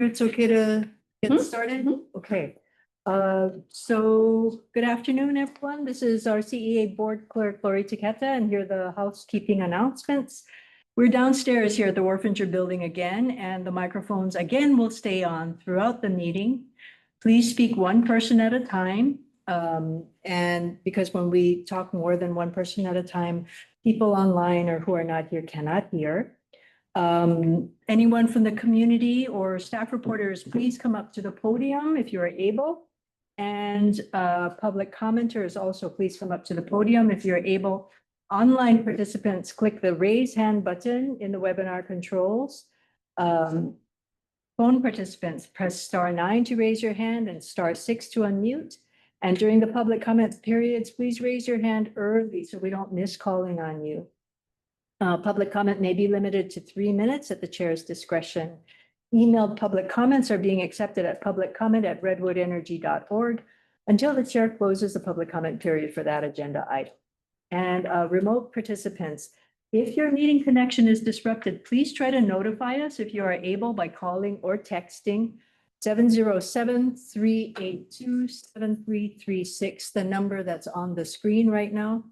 It's okay to get started? Okay. So good afternoon, everyone. This is our CEA Board Clerk, Lori Taketa, and here are the housekeeping announcements. We're downstairs here at the Wharfinger Building again, and the microphones again will stay on throughout the meeting. Please speak one person at a time. And because when we talk more than one person at a time, people online or who are not here cannot hear. Anyone from the community or staff reporters, please come up to the podium if you are able. And public commenters also, please come up to the podium if you're able. Online participants, click the raise hand button in the webinar controls. Phone participants, press *9 to raise your hand and *6 to unmute. And during the public comment periods, please raise your hand early so we don't miss calling on you. Public comment may be limited to 3 minutes at the chair's discretion. Emailed public comments are being accepted at publiccomment@redwoodenergy.org until the chair closes the public comment period for that agenda item. And remote participants, if your meeting connection is disrupted, please try to notify us if you are able by calling or texting 707-382-7336, the number that's on the screen right now,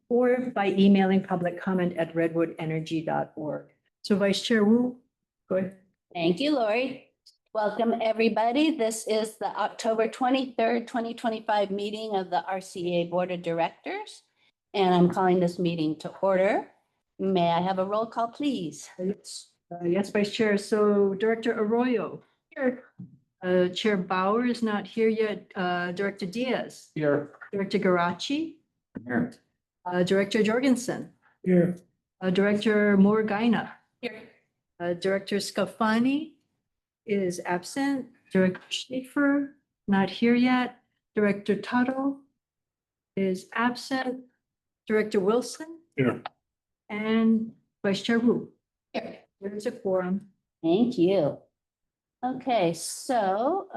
or by emailing publiccomment@redwoodenergy.org. So Vice Chair Wu, go ahead. Thank you, Lori. Welcome, everybody. This is the October 23rd, 2025 meeting of the RCEA Board of Directors. And I'm calling this meeting to order. May I have a roll call, please? Yes, Vice Chair. So Director Arroyo. Here. Chair Bauer is not here yet. Director Diaz. Here. Director Garachi. Here. Director Jorgensen. Here. Director Morgaina. Here. Director Scafani is absent. Director Schaefer, not here yet. Director Tuttle is absent. Director Wilson. Here. And Vice Chair Wu. Here. There's a quorum. Thank you. Okay, so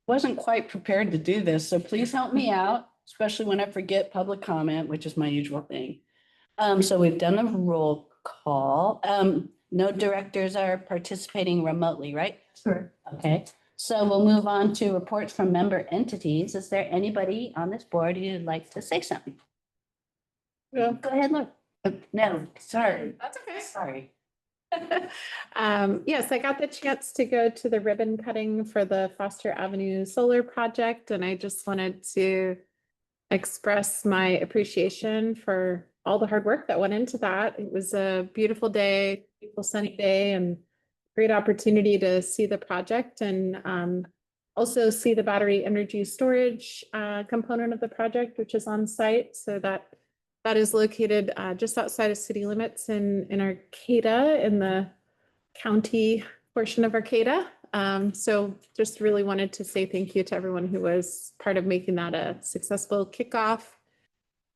wasn't quite prepared to do this, so please help me out, especially when I forget public comment, which is my usual thing. So we've done a roll call. No directors are participating remotely, right? Sure. Okay, so we'll move on to reports from member entities. Is there anybody on this board who'd like to say something? Yeah. Go ahead, look. No, sorry. That's okay. Sorry. Yes, I got the chance to go to the ribbon cutting for the Foster Avenue Solar Project, and I just wanted to express my appreciation for all the hard work that went into that. It was a beautiful day, beautiful sunny day, and great opportunity to see the project and also see the battery energy storage component of the project, which is on site. So that is located just outside of city limits in Arcata, in the county portion of Arcata. So just really wanted to say thank you to everyone who was part of making that a successful kickoff.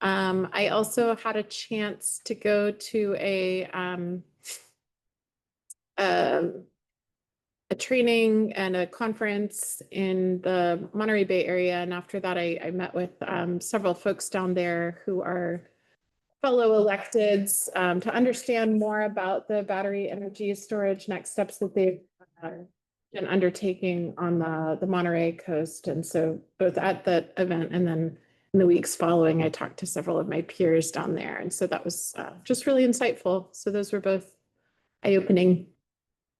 I also had a chance to go to a training and a conference in the Monterey Bay area. And after that, I met with several folks down there who are fellow electeds to understand more about the battery energy storage next steps that they've been undertaking on the Monterey coast. And so both at that event and then in the weeks following, I talked to several of my peers down there. And so that was just really insightful. So those were both eye-opening.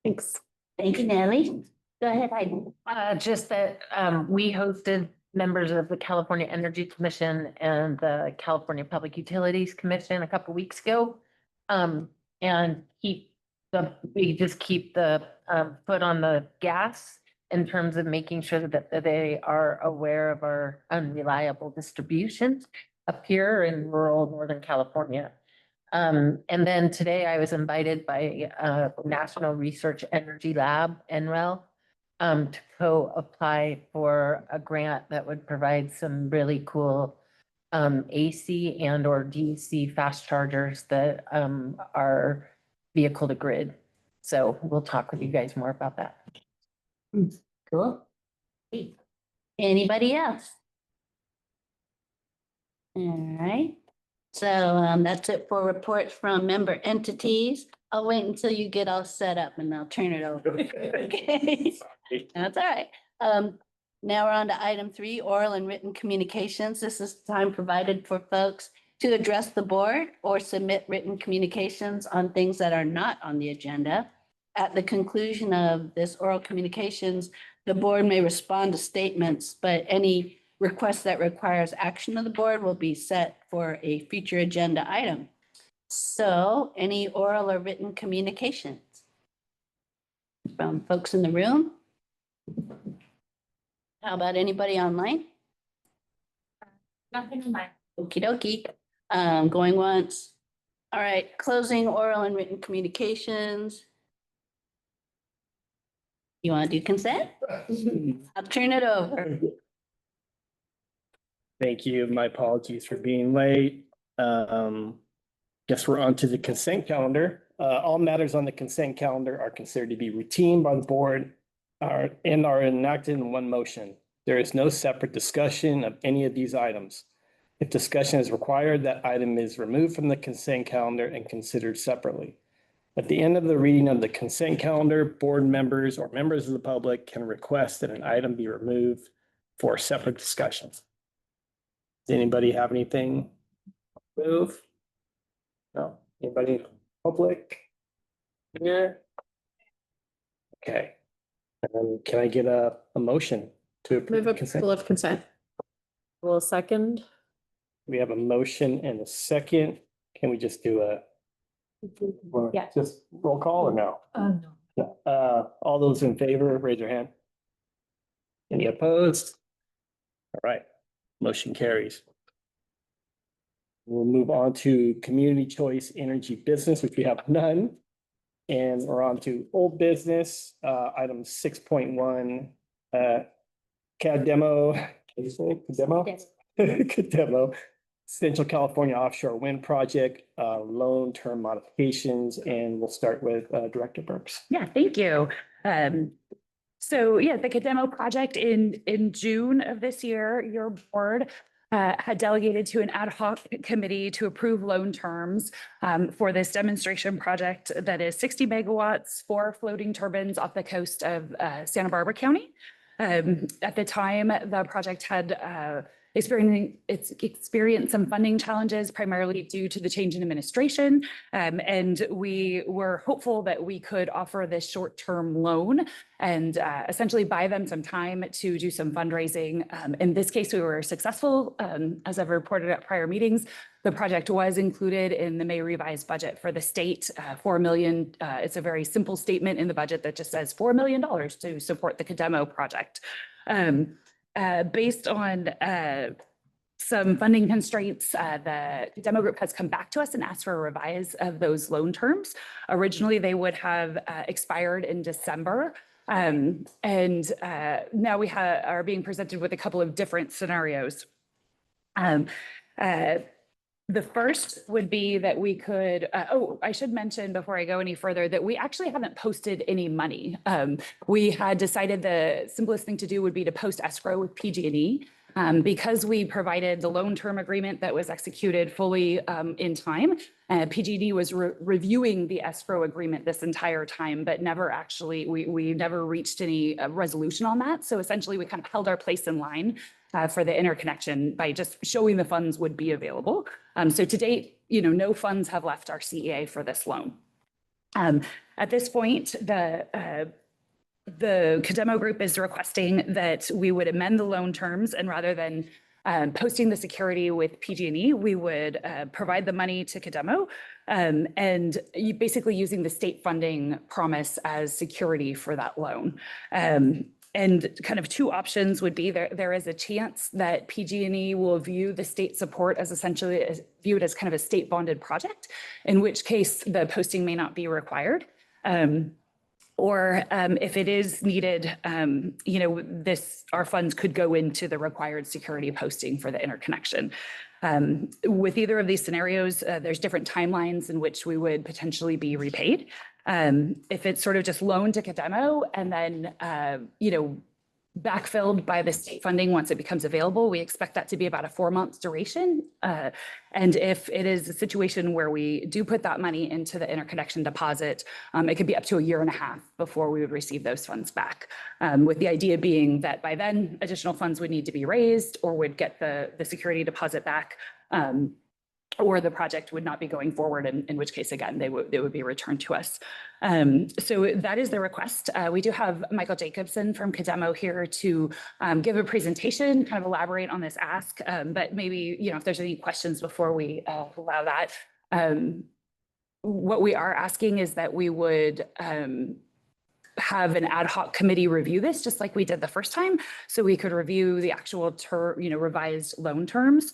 Thanks. Thank you, Nellie. Go ahead, Heidi. Just that we hosted members of the California Energy Commission and the California Public Utilities Commission a couple weeks ago. And we just keep the foot on the gas in terms of making sure that they are aware of our unreliable distributions up here in rural Northern California. And then today I was invited by National Research Energy Lab, NREL, to co-apply for a grant that would provide some really cool AC and or DC fast chargers that are vehicle to grid. So we'll talk with you guys more about that. Cool. Anybody else? All right. So that's it for reports from member entities. I'll wait until you get all set up and I'll turn it over. Okay. That's all right. Now we're on to item 3, oral and written communications. This is time provided for folks to address the board or submit written communications on things that are not on the agenda. At the conclusion of this oral communications, the board may respond to statements, but any request that requires action of the board will be set for a future agenda item. So any oral or written communications from folks in the room? How about anybody online? Nothing in mind. Okey dokey. Going once. All right, closing oral and written communications. You want to do consent? I'll turn it over. Thank you. My apologies for being late. Guess we're on to the consent calendar. All matters on the consent calendar are considered to be routine by the board and are enacted in one motion. There is no separate discussion of any of these items. If discussion is required, that item is removed from the consent calendar and considered separately. At the end of the reading of the consent calendar, board members or members of the public can request that an item be removed for separate discussion. Does anybody have anything? Move? No? Anybody in the public? Here? Okay. Can I get a motion to approve Move the consent? approval of consent. Will second. We have a motion and a second. Can we just do a? Yeah. Just roll call or no? No. All those in favor, raise your hand. Any opposed? All right, motion carries. We'll move on to community choice energy business, which we have none. And we're on to old business, item 6.1, CAD demo. Demo, Central California Offshore Wind Project, loan term modifications, and we'll start with Director Burks. Yeah, thank you. So yeah, the Cademo project in June of this year, your board had delegated to an ad hoc committee to approve loan terms for this demonstration project that is 60 megawatts, 4 floating turbines off the coast of Santa Barbara County. At the time, the project had experienced some funding challenges, primarily due to the change in administration. And we were hopeful that we could offer this short-term loan and essentially buy them some time to do some fundraising. In this case, we were successful. As I've reported at prior meetings, the project was included in the May revised budget for the state, $4 million. It's a very simple statement in the budget that just says $4 million to support the Cademo project. Based on some funding constraints, the demo group has come back to us and asked for a revise of those loan terms. Originally, they would have expired in December. And now we are being presented with a couple of different scenarios. The first would be that we could, I should mention before I go any further that we actually haven't posted any money. We had decided the simplest thing to do would be to post escrow with PG&E. Because we provided the loan term agreement that was executed fully in time, PG&E was reviewing the escrow agreement this entire time, but never actually, we never reached any resolution on that. So essentially we kind of held our place in line for the interconnection by just showing the funds would be available. So to date, no funds have left our CEA for this loan. At this point, the Cademo group is requesting that we would amend the loan terms, and rather than posting the security with PG&E, we would provide the money to Cademo and basically using the state funding promise as security for that loan. And kind of two options would be there is a chance that PG&E will view the state support as essentially viewed as kind of a state bonded project, in which case the posting may not be required. Or if it is needed, our funds could go into the required security posting for the interconnection. With either of these scenarios, there's different timelines in which we would potentially be repaid. If it's sort of just loaned to Cademo and then, backfilled by the state funding once it becomes available. We expect that to be about a 4-month duration. And if it is a situation where we do put that money into the interconnection deposit, it could be up to 1.5 years before we would receive those funds back. With the idea being that by then additional funds would need to be raised or would get the security deposit back. Or the project would not be going forward, in which case, again, they would be returned to us. So that is the request. We do have Michael Jacobson from Cademo here to give a presentation, kind of elaborate on this ask. But maybe, if there's any questions before we allow that. What we are asking is that we would have an ad hoc committee review this, just like we did the first time, so we could review the actual revised loan terms.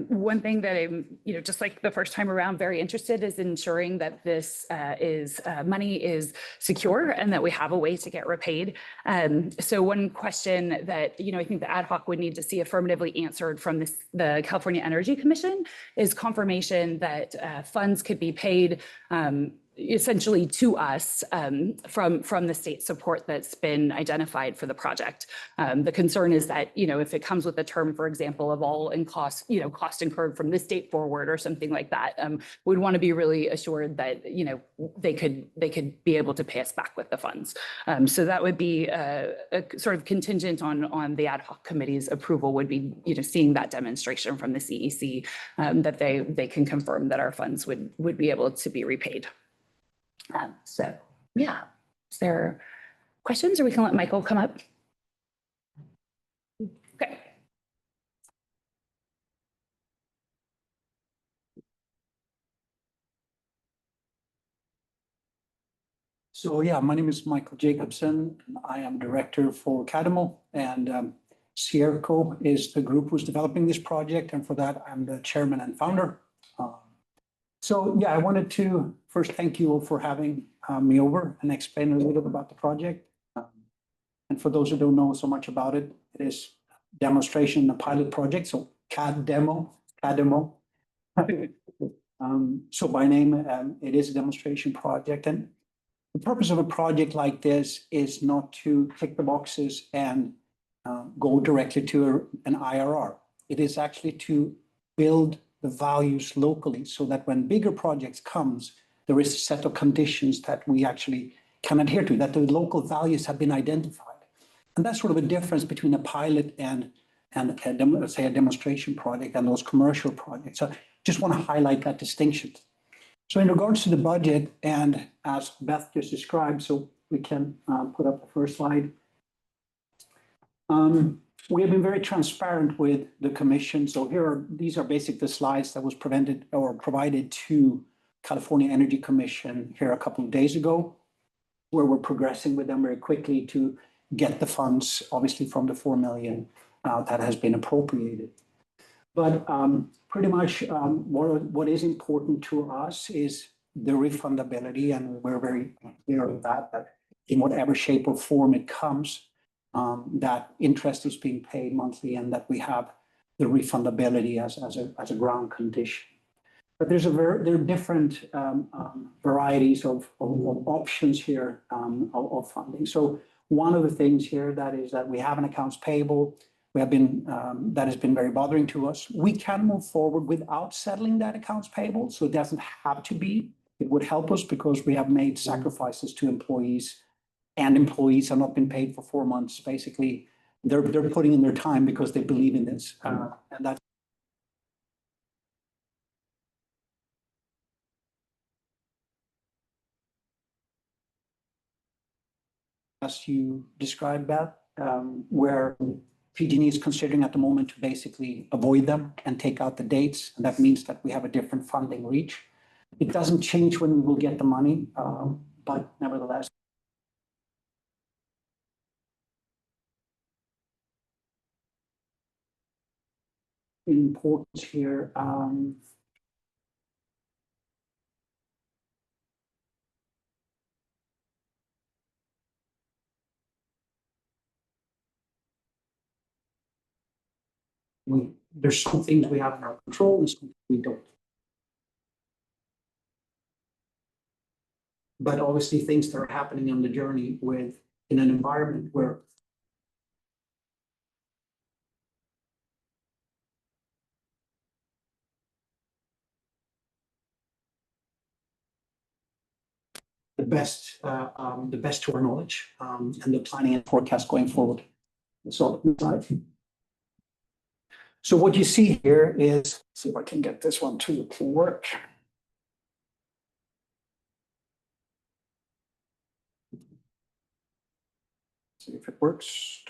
One thing that I'm, just like the first time around, very interested is ensuring that this money is secure and that we have a way to get repaid. So one question that, I think the ad hoc would need to see affirmatively answered from the California Energy Commission is confirmation that funds could be paid essentially to us from the state support that's been identified for the project. The concern is that, if it comes with a term, for example, of all in cost, cost incurred from this date forward or something like that, we'd want to be really assured that, they could be able to pay us back with the funds. So that would be a sort of contingent on the ad hoc committee's approval would be, seeing that demonstration from the CEC that they can confirm that our funds would be able to be repaid. So, yeah, is there questions, or we can let Michael come up? Okay. So yeah, my name is Michael Jacobson. I am director for Cademo, and Sierco is the group who's developing this project. And for that, I'm the chairman and founder. So yeah, I wanted to first thank you all for having me over and explain a little bit about the project. And for those who don't know so much about it, it is demonstration, a pilot project. So Cademo. So by name, it is a demonstration project. And the purpose of a project like this is not to tick the boxes and go directly to an IRR. It is actually to build the values locally so that when bigger projects comes, there is a set of conditions that we actually can adhere to, that the local values have been identified. And that's sort of a difference between a pilot and let's say a demonstration project and those commercial projects. So just want to highlight that distinction. So in regards to the budget, and as Beth just described, so we can put up the first slide. We have been very transparent with the commission. So these are basically the slides that was provided to California Energy Commission here a couple of days ago, where we're progressing with them very quickly to get the funds, obviously from the 4 million that has been appropriated. But pretty much what is important to us is the refundability, and we're very clear of that in whatever shape or form it comes, that interest is being paid monthly and that we have the refundability as a ground condition. But there are different varieties of options here of funding. So one of the things here that we have an accounts payable. We have been that has been very bothering to us. We can move forward without settling that accounts payable, so it doesn't have to be. It would help us because we have made sacrifices to employees, and employees have not been paid for 4 months. Basically, they're putting in their time because they believe in this, and that's as you described, Beth, where PG&E is considering at the moment to basically avoid them and take out the dates. And that means that we have a different funding reach. It doesn't change when we will get the money, but nevertheless. Importance here. There's some things we have in our control and some things we don't. But obviously things that are happening on the journey in an environment where the best to our knowledge, and the planning and forecast going forward. So, so what you see here is, see if I can get this one to work. See if it works.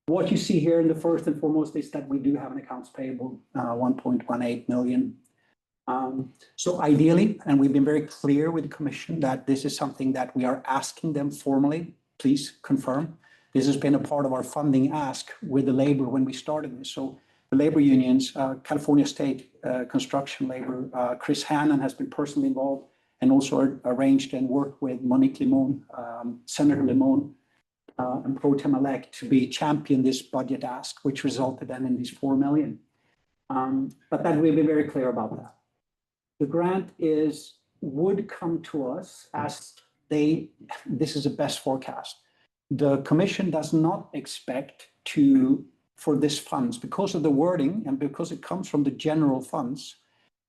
What you see here in the first and foremost is that we do have an accounts payable, 1.18 million. So ideally, and we've been very clear with the commission that this is something that we are asking them formally, please confirm. This has been a part of our funding ask with the labor when we started this. So the labor unions, California State Construction Labor, Chris Hannan has been personally involved and also arranged and worked with Monique Limon, Senator Limon, and Pro Tem elect to be champion this budget ask, which resulted then in these 4 million. But that we've been very clear about that. The grant would come to us as this is a best forecast. The commission does not expect for this funds because of the wording and because it comes from the general funds.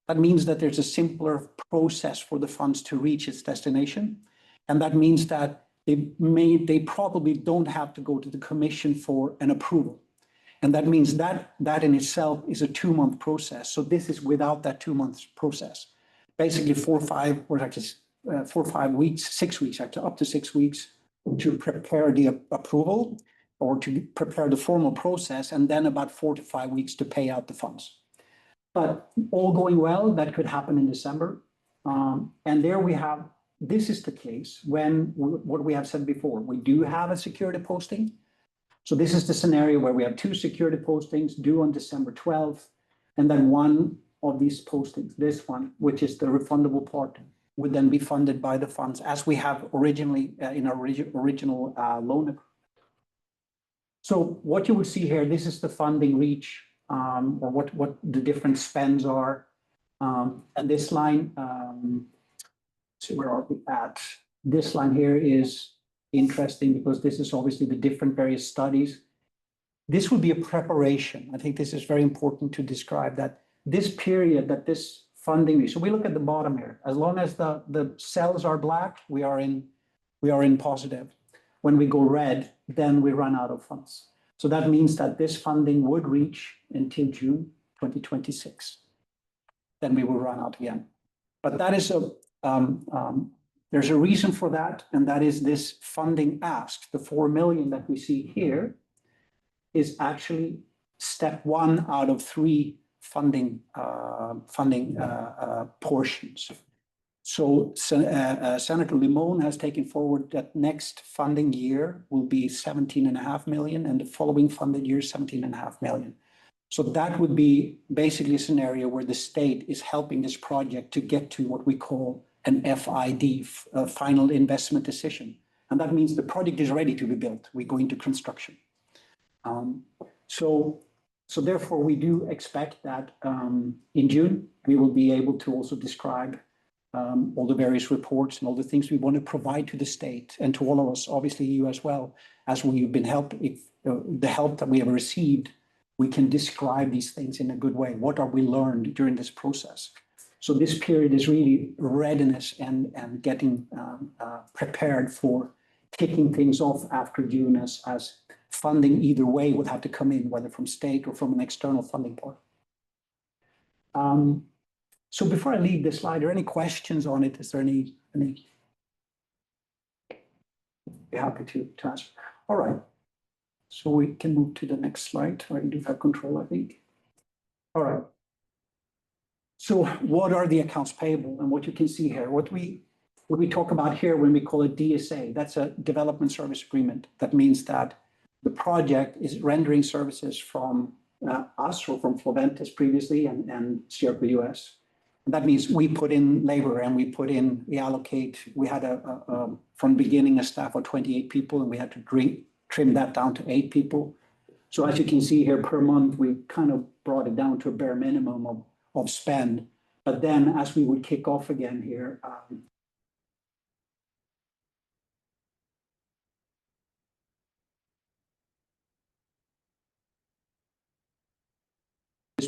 That means that there's a simpler process for the funds to reach its destination. And that means that they probably don't have to go to the commission for an approval. And that means that in itself is a 2-month process. So this is without that 2-month process. Basically 4 or 5 weeks, 6 weeks, actually up to 6 weeks to prepare the approval or to prepare the formal process, and then about 4 to 5 weeks to pay out the funds. But all going well, that could happen in December. And there we have, this is the case when what we have said before, we do have a security posting. So this is the scenario where we have 2 security postings due on December 12th, and then one of these postings, this one, which is the refundable part, would then be funded by the funds as we have originally in our original loan agreement. So what you will see here, this is the funding reach, or what the different spends are. And this line, so where are we at? This line here is interesting because this is obviously the different various studies. This would be a preparation. I think this is very important to describe that this period that this funding, so we look at the bottom here, as long as the cells are black, we are in positive. When we go red, then we run out of funds. So that means that this funding would reach until June 2026. Then we will run out again. But that is there's a reason for that, and that is this funding ask. The 4 million that we see here is actually step 1 out of 3 funding portions. So Senator Limon has taken forward that next funding year will be 17.5 million, and the following funded year 17.5 million. So that would be basically a scenario where the state is helping this project to get to what we call an FID, final investment decision. And that means the project is ready to be built. We go into construction. So therefore, we do expect that in June, we will be able to also describe all the various reports and all the things we want to provide to the state and to all of us, obviously you as well, as we've been helped, the help that we have received, we can describe these things in a good way. What are we learned during this process? So this period is really readiness and getting prepared for kicking things off after June as funding either way would have to come in, whether from state or from an external funding part. So before I leave this slide, are there any questions on it? Is there any? Be happy to answer. All right. So we can move to the next slide. I do have control, I think. All right. So what are the accounts payable? And what you can see here, what we talk about here when we call it DSA, that's a development service agreement. That means that the project is rendering services from us or from Floventis previously and Sierra US. And that means we put in labor and we allocate. We had from the beginning a staff of 28 people, and we had to trim that down to 8 people. So as you can see here per month, we kind of brought it down to a bare minimum of spend. But then as we would kick off again here,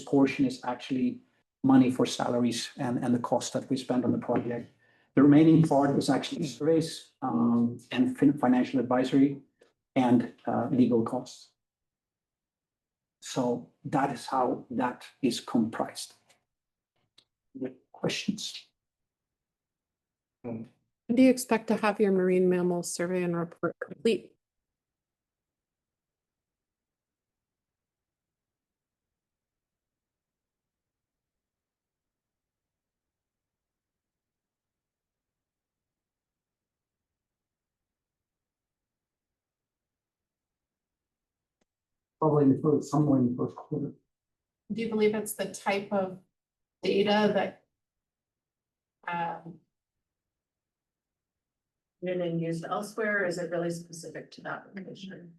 this portion is actually money for salaries and the cost that we spend on the project. The remaining part is actually surveys, and financial advisory and, legal costs. So that is how that is comprised. Any questions? When do you expect to have your marine mammal survey and report complete? Probably in the first, somewhere in the first quarter. Do you believe it's the type of data that been used elsewhere, or is it really specific to that location?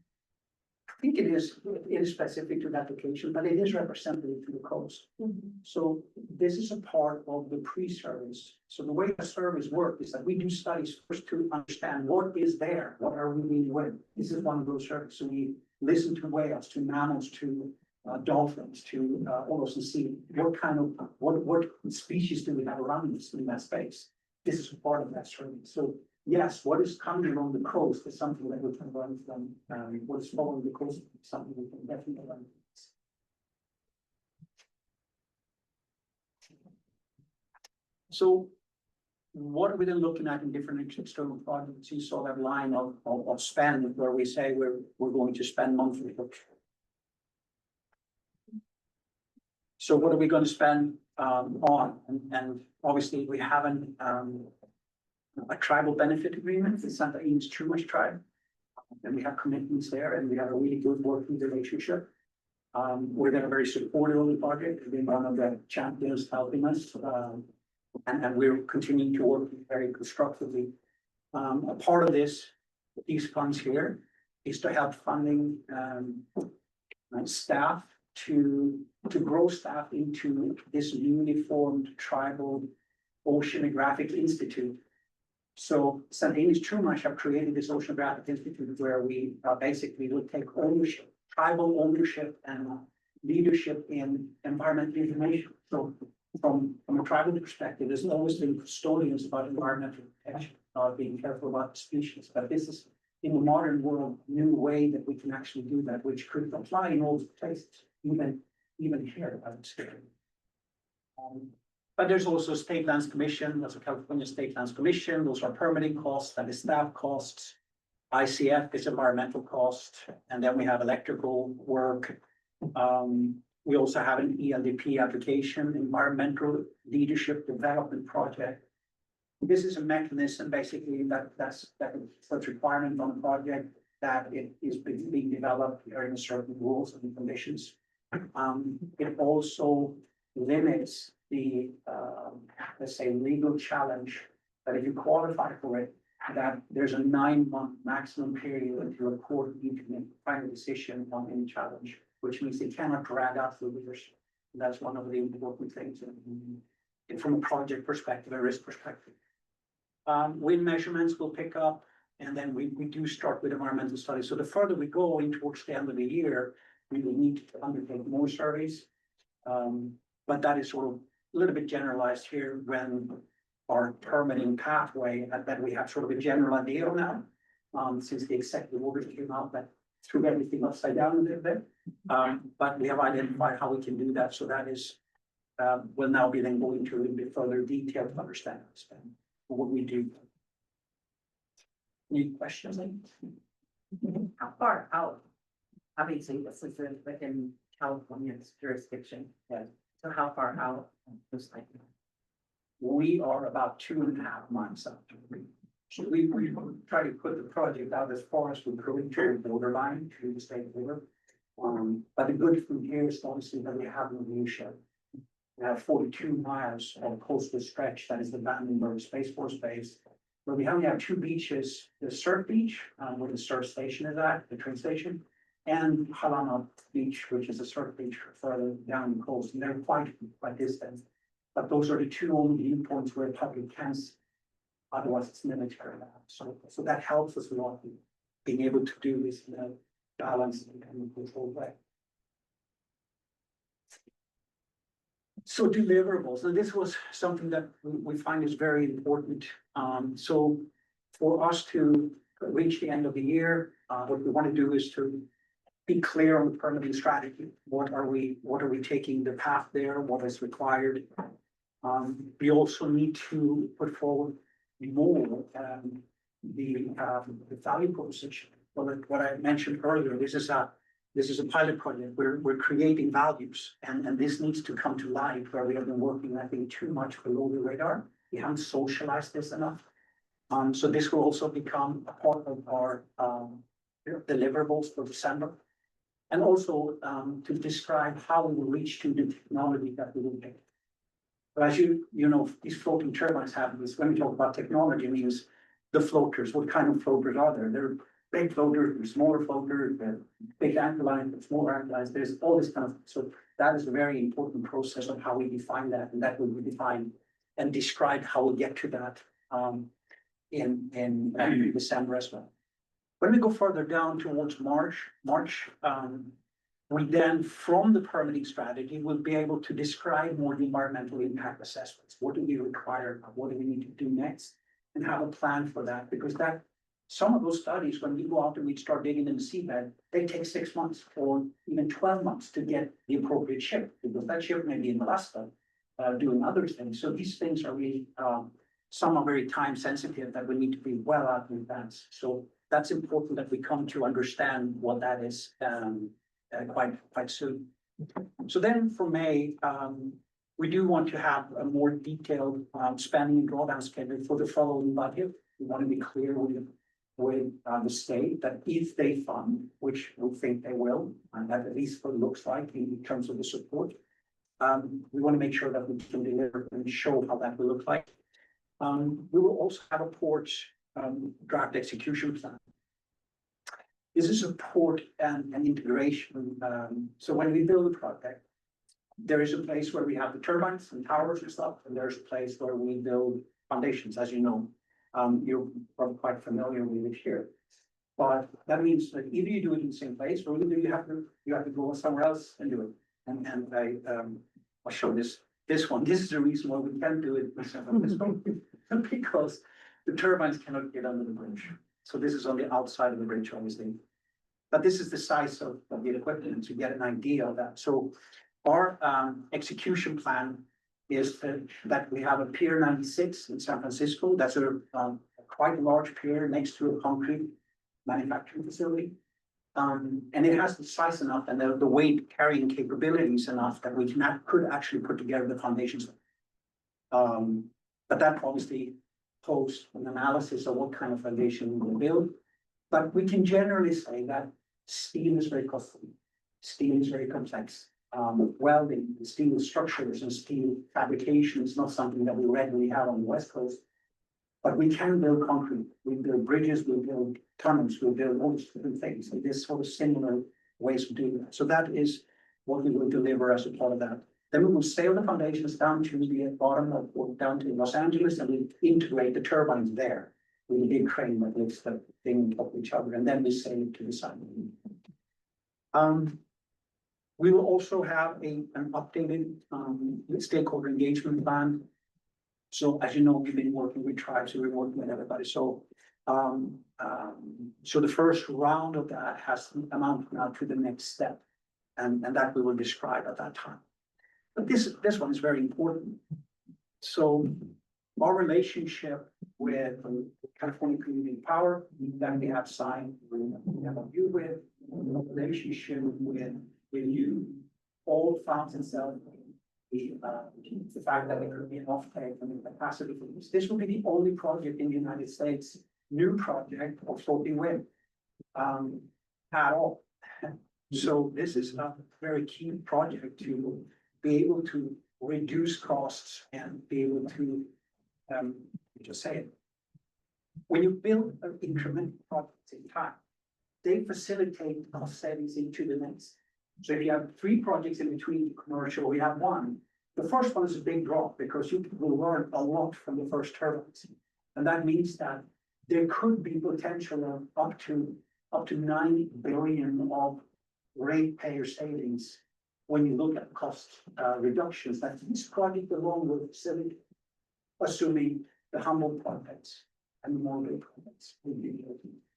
I think it is specific to the application, but it is representative to the coast. So this is a part of the pre-service. So the way the service work is that we do studies first to understand what is there, what are we dealing with. This is one of those surveys. So we listen to whales, to mammals, to dolphins, to all those, and see what kind of, what species do we have around us in that space. This is a part of that survey. So yes, what is coming along the coast is something that we can learn from. What is following the coast is something we can definitely learn. So what are we then looking at in different external projects? You saw that line of spend where we say we're going to spend monthly. So what are we going to spend on? And obviously we haven't a tribal benefit agreement with Santa Ynez Chumash tribe. And we have commitments there, and we have a really good working relationship. We're then very supportive of the project, being one of the champions helping us. And we're continuing to work very constructively. A part of this, these funds here, is to help funding staff to grow staff into this newly formed tribal oceanographic institute. So Santa Ynez Chumash have created this oceanographic institute where we basically will take ownership, tribal ownership and leadership in environmental information. So from a tribal perspective, there's always been custodians about environmental protection, being careful about the species, but this is in the modern world, new way that we can actually do that, which could apply in all places, even here, I would say. But there's also State Lands Commission, there's a California State Lands Commission, those are permitting costs, that is staff costs. ICF is environmental cost, and then we have electrical work. We also have an ELDP application, Environmental Leadership Development Project. This is a mechanism basically that's requirement on the project that it is being developed during certain rules and conditions. It also limits the let's say legal challenge that if you qualify for it, that there's a 9-month maximum period until a court needs to make a final decision on any challenge, which means it cannot drag out for years. That's one of the important things from a project perspective, a risk perspective. Wind measurements will pick up, and then we do start with environmental studies. So the further we go in towards the end of the year, we will need to undertake more surveys. But that is sort of a little bit generalized here when our permitting pathway that we have sort of a general idea on now, since the executive order came out that threw everything upside down a little bit. But we have identified how we can do that. So that is, will now be then going into a little bit further detail to understand what we do. Any questions? How far out? Obviously, this is within California's jurisdiction. Yeah. So how far out? Just like We are about 2.5 months out. So we try to put the project out as far as we could to the borderline, to the state border. But the good thing here is obviously that we have no watershed. We have 42 miles of coastal stretch that is the Vandenberg Space Force Base. But we only have 2 beaches, the surf beach, where the surf station is at, the train station, and Halama Beach, which is a surf beach further down the coast, and they're quite distant. But those are the 2 only viewpoints where public can, otherwise it's military land. So that helps us a lot in being able to do this in a balanced and controlled way. So deliverables, and this was something that we find is very important. So for us to reach the end of the year, what we want to do is to be clear on the permitting strategy. What are we taking the path there? What is required? We also need to put forward more, the value proposition. What I mentioned earlier, this is a pilot project. We're creating values, and this needs to come to life, where we have been working, I think, too much below the radar. We haven't socialized this enough. So this will also become a part of our deliverables for December. And also to describe how we will reach to the technology that we will get. But as you know, these floating turbines have this, when we talk about technology, it means the floaters. What kind of floaters are there? There are big floaters, there's smaller floaters, there's big anchor lines, there's smaller anchor lines, there's all this kind of, so that is a very important process of how we define that, and that will be defined and describe how we get to that in December as well. When we go further down towards March, we then, from the permitting strategy, will be able to describe more the environmental impact assessments. What do we require? What do we need to do next? And have a plan for that, because some of those studies, when we go out and we start digging in the seabed, they take 6 months or even 12 months to get the appropriate ship, because that ship may be in Alaska doing other things. So these things are really, some are very time sensitive that we need to be well out in advance. So that's important that we come to understand what that is quite soon. So then for May, we do want to have a more detailed spending and drawdown schedule for the following budget. We want to be clear with the state that if they fund, which we think they will, and that at least what it looks like in terms of the support, we want to make sure that we can deliver and show how that will look like. We will also have a port draft execution plan. This is a port and integration. So when we build a project, there is a place where we have the turbines and towers and stuff, and there's a place where we build foundations, as you know. You're probably quite familiar with it here. But that means that either you do it in the same place, or either you have to go somewhere else and do it. And I'll show this one. This is the reason why we can't do it in San Francisco, because the turbines cannot get under the bridge. So this is on the outside of the bridge, obviously. But this is the size of the equipment to get an idea of that. So our execution plan is that we have a Pier 96 in San Francisco. That's a quite large pier next to a concrete manufacturing facility. And it has the size enough and the weight carrying capabilities enough that we could actually put together the foundations. But that obviously post an analysis of what kind of foundation we will build. But we can generally say that steel is very costly. Steel is very complex. Welding, steel structures and steel fabrication is not something that we readily have on the West Coast. But we can build concrete, we build bridges, we build tunnels, we build all these different things. And there's sort of similar ways of doing that. So that is what we will deliver as a part of that. Then we will sail the foundations down to the bottom of, or down to Los Angeles, and we integrate the turbines there with a big crane that lifts the thing on top of each other, and then we sail it to the side. We will also have an updated stakeholder engagement plan. So as you know, we've been working with tribes, we've been working with everybody. So so the first round of that has amounted now to the next step, and that we will describe at that time. But this one is very important. So our relationship with California Community Power that we have signed, we have a view with relationship with you, all farms and cells. The fact that there could be an offtake and the capacity for this. This will be the only project in the United States, new project of floating wind at all. So this is a very key project to be able to reduce costs and be able to just say it. When you build an incremental project in time, they facilitate cost savings into the next. So if you have 3 projects in between commercial, we have one. The first one is a big drop because you will learn a lot from the first turbines. And that means that there could be potential of up to 90 billion of ratepayer savings when you look at cost reductions, that this project alone will facilitate, assuming the Humboldt projects and the Morgan projects will be.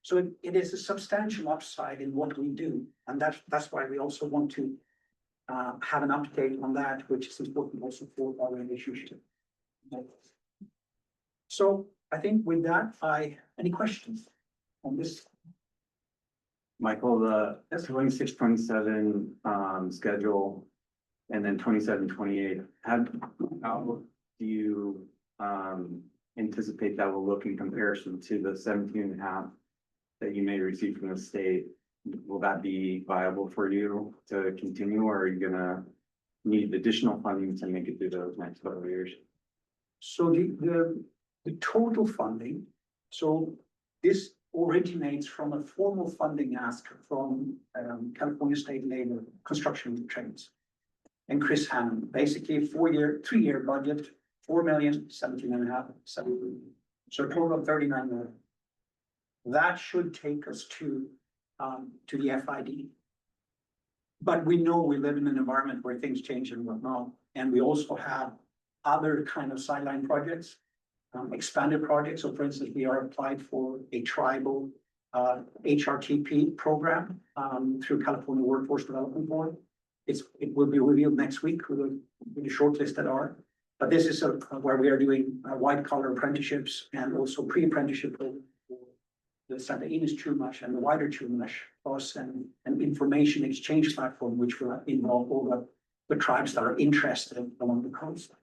So it is a substantial upside in what we do, and that's why we also want to have an update on that, which is important also for our relationship. So I think with that, any questions on this? Michael, the 26-27 schedule and then 27-28. How do you anticipate that will look in comparison to the 17.5 that you may receive from the state? Will that be viable for you to continue, or are you gonna need additional funding to make it through those next couple of years? So the total funding, so this originates from a formal funding ask from California State Labor Construction Trades. And Chris Hannon, basically 3-year budget, 4,017,500, 7 million. So a total of 39 million. That should take us to the FID. But we know we live in an environment where things change and whatnot, and we also have other kind of sideline projects, expanded projects. So for instance, we are applied for a tribal HRTP program through California Workforce Development Board. It will be revealed next week with a shortlist that are. But this is where we are doing white collar apprenticeships and also pre-apprenticeship for the Santa Ynez Chumash and the wider Chumash plus and information exchange platform, which will involve all the tribes that are interested along the coast.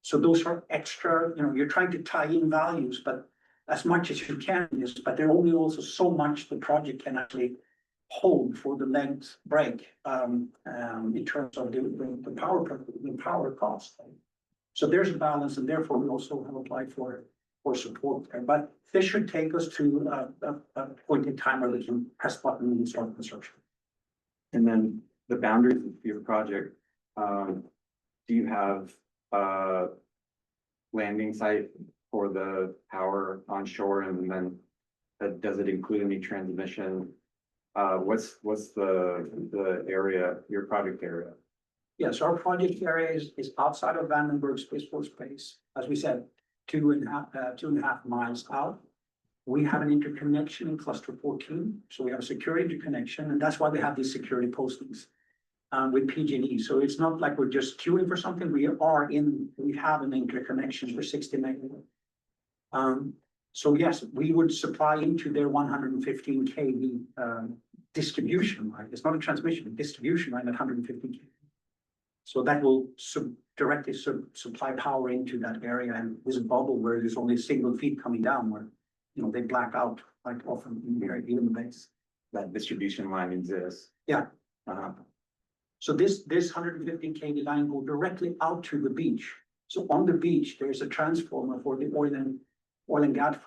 So those are extra, you're trying to tie in values, but as much as you can, but there are only also so much the project can actually hold for the length break in terms of the power cost. So there's a balance, and therefore we also have applied for support there. But this should take us to a point in time where we can press button and start construction. And then the boundaries of your project, do you have a landing site for the power onshore, and then does it include any transmission? What's the area, your project area? Yes, our project area is outside of Vandenberg Space Force Base. As we said, 2.5 miles out. We have an interconnection in cluster 14. So we have a secure interconnection, and that's why we have these security postings with PG&E. So it's not like we're just queuing for something. We have an interconnection for 60 megawatt. So yes, we would supply into their 115 kV distribution line. It's not a transmission, distribution line at 115 kV. So that will directly supply power into that area, and there's a bubble where there's only a single feed coming down where, they black out like often in the area, even the base. That distribution line exists. Yeah. So this 115 kV line go directly out to the beach. So on the beach, there's a transformer for the oil and gas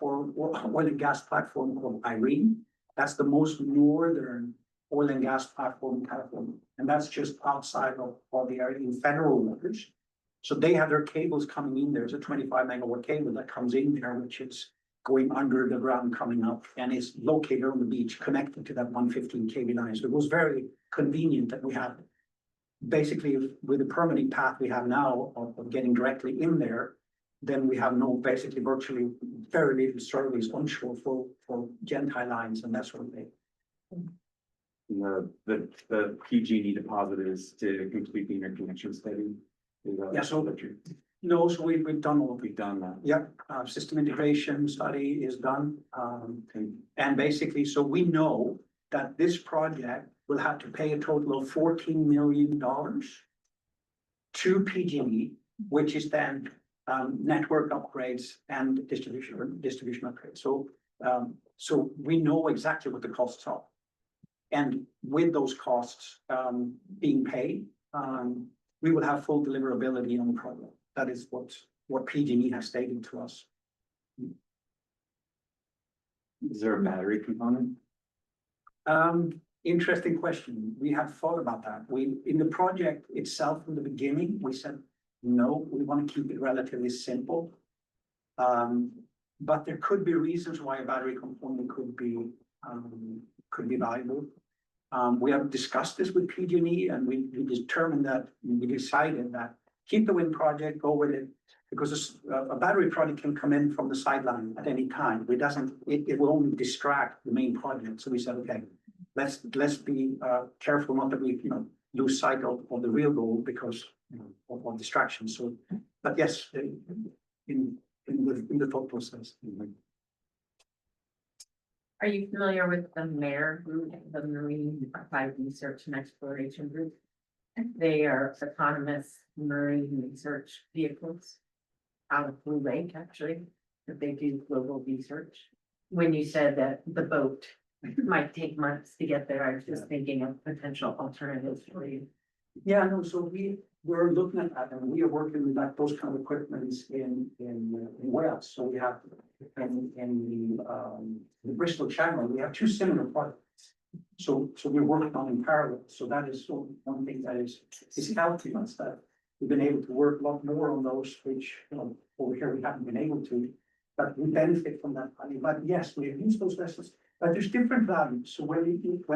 platform called Irene. That's the most northern oil and gas platform in California. And that's just outside of the area in federal waters. So they have their cables coming in. There's a 25 megawatt cable that comes in there, which is going under the ground, coming up, and is located on the beach, connected to that 115 kV line. So it was very convenient that we have basically with the permitting path we have now of getting directly in there, then we have basically virtually very little surveys onshore for Gentile lines and that sort of thing. The PG&E deposit is to complete the interconnection study. Yeah, so we've done all of it. We've done that. Yeah, system integration study is done. And basically, so we know that this project will have to pay a total of $14 million to PG&E, which is then network upgrades and distribution upgrades. So we know exactly what the costs are. And with those costs being paid, we will have full deliverability on the project. That is what PG&E has stated to us. Is there a battery component? Interesting question. We have thought about that. In the project itself from the beginning, we said, no, we want to keep it relatively simple. But there could be reasons why a battery component could be valuable. We have discussed this with PG&E and we determined that, we decided that keep the wind project, go with it. Because a battery project can come in from the sideline at any time. It will only distract the main project. So we said, okay, let's be careful not that we, lose sight of the real goal because, of distraction. So, but yes, in the thought process. Are you familiar with the MARE group, the Marine Applied Research and Exploration Group? They are autonomous marine research vehicles out of Blue Lake, actually, that they do global research. When you said that the boat might take months to get there, I was just thinking of potential alternatives for you. Yeah, no, so we're looking at that and we are working with like those kind of equipments in Wales. So we have in the Bristol Channel, we have two similar projects. So we're working on in parallel. So that is one thing that is helping us, that we've been able to work a lot more on those, which, over here we haven't been able to. But we benefit from that value. But yes, we have used those vessels, but there's different values. So when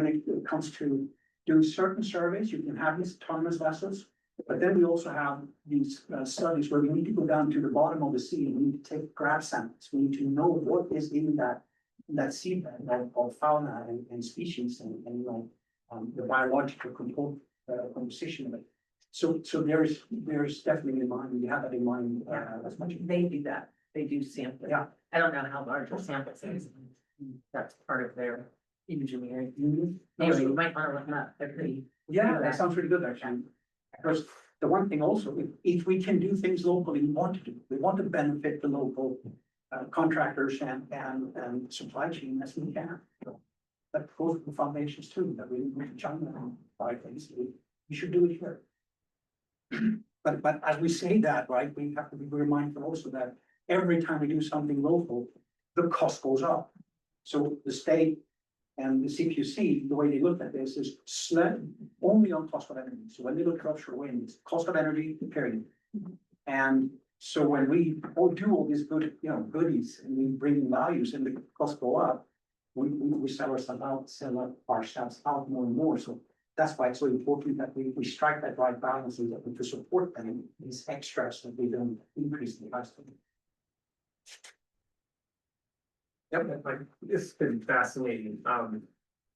it comes to doing certain surveys, you can have these autonomous vessels. But then we also have these studies where we need to go down to the bottom of the sea. We need to take grab samples. We need to know what is in that seabed of fauna and species and the biological composition of it. So there's definitely in mind, we have that in mind as much. They do that. They do sampling. Yeah. I don't know how large a sample is. That's part of their engineering. Anyway, you might want to look them up. They're pretty. Yeah, that sounds really good, actually. Because the one thing also, if we can do things locally, we want to do, we want to benefit the local contractors and supply chain as we can. That goes for the foundations too, that we in China and buy things, we should do it here. But as we say that, right, we have to be very mindful also that every time we do something local, the cost goes up. So the state and the CPUC, the way they look at this is only on cost of energy. So when they look at offshore wind, it's cost of energy, period. And so when we do all these good, goodies and we bring values and the costs go up, we sell ourselves out more and more. So that's why it's so important that we strike that right balance and that we to support them, these extras that we don't increase the price of. Yep, it's been fascinating.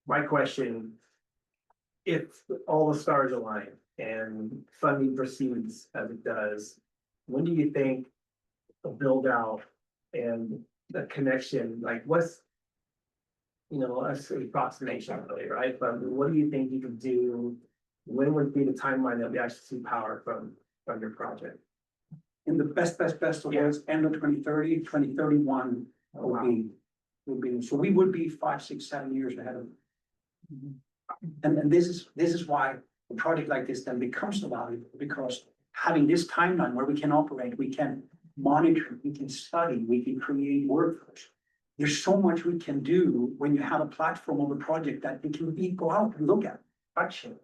My question, if all the stars align and funding proceeds as it does, when do you think a build out and the connection, like what's, that's an approximation really, right? But what do you think you could do? When would be the timeline that we actually see power from your project? In the best of ways, end of 2030, 2031 will be, so we would be 5, 6, 7 years ahead of them. And this is why a project like this then becomes so valuable, because having this timeline where we can operate, we can monitor, we can study, we can create workflows. There's so much we can do when you have a platform of a project that we can go out and look at, touch it.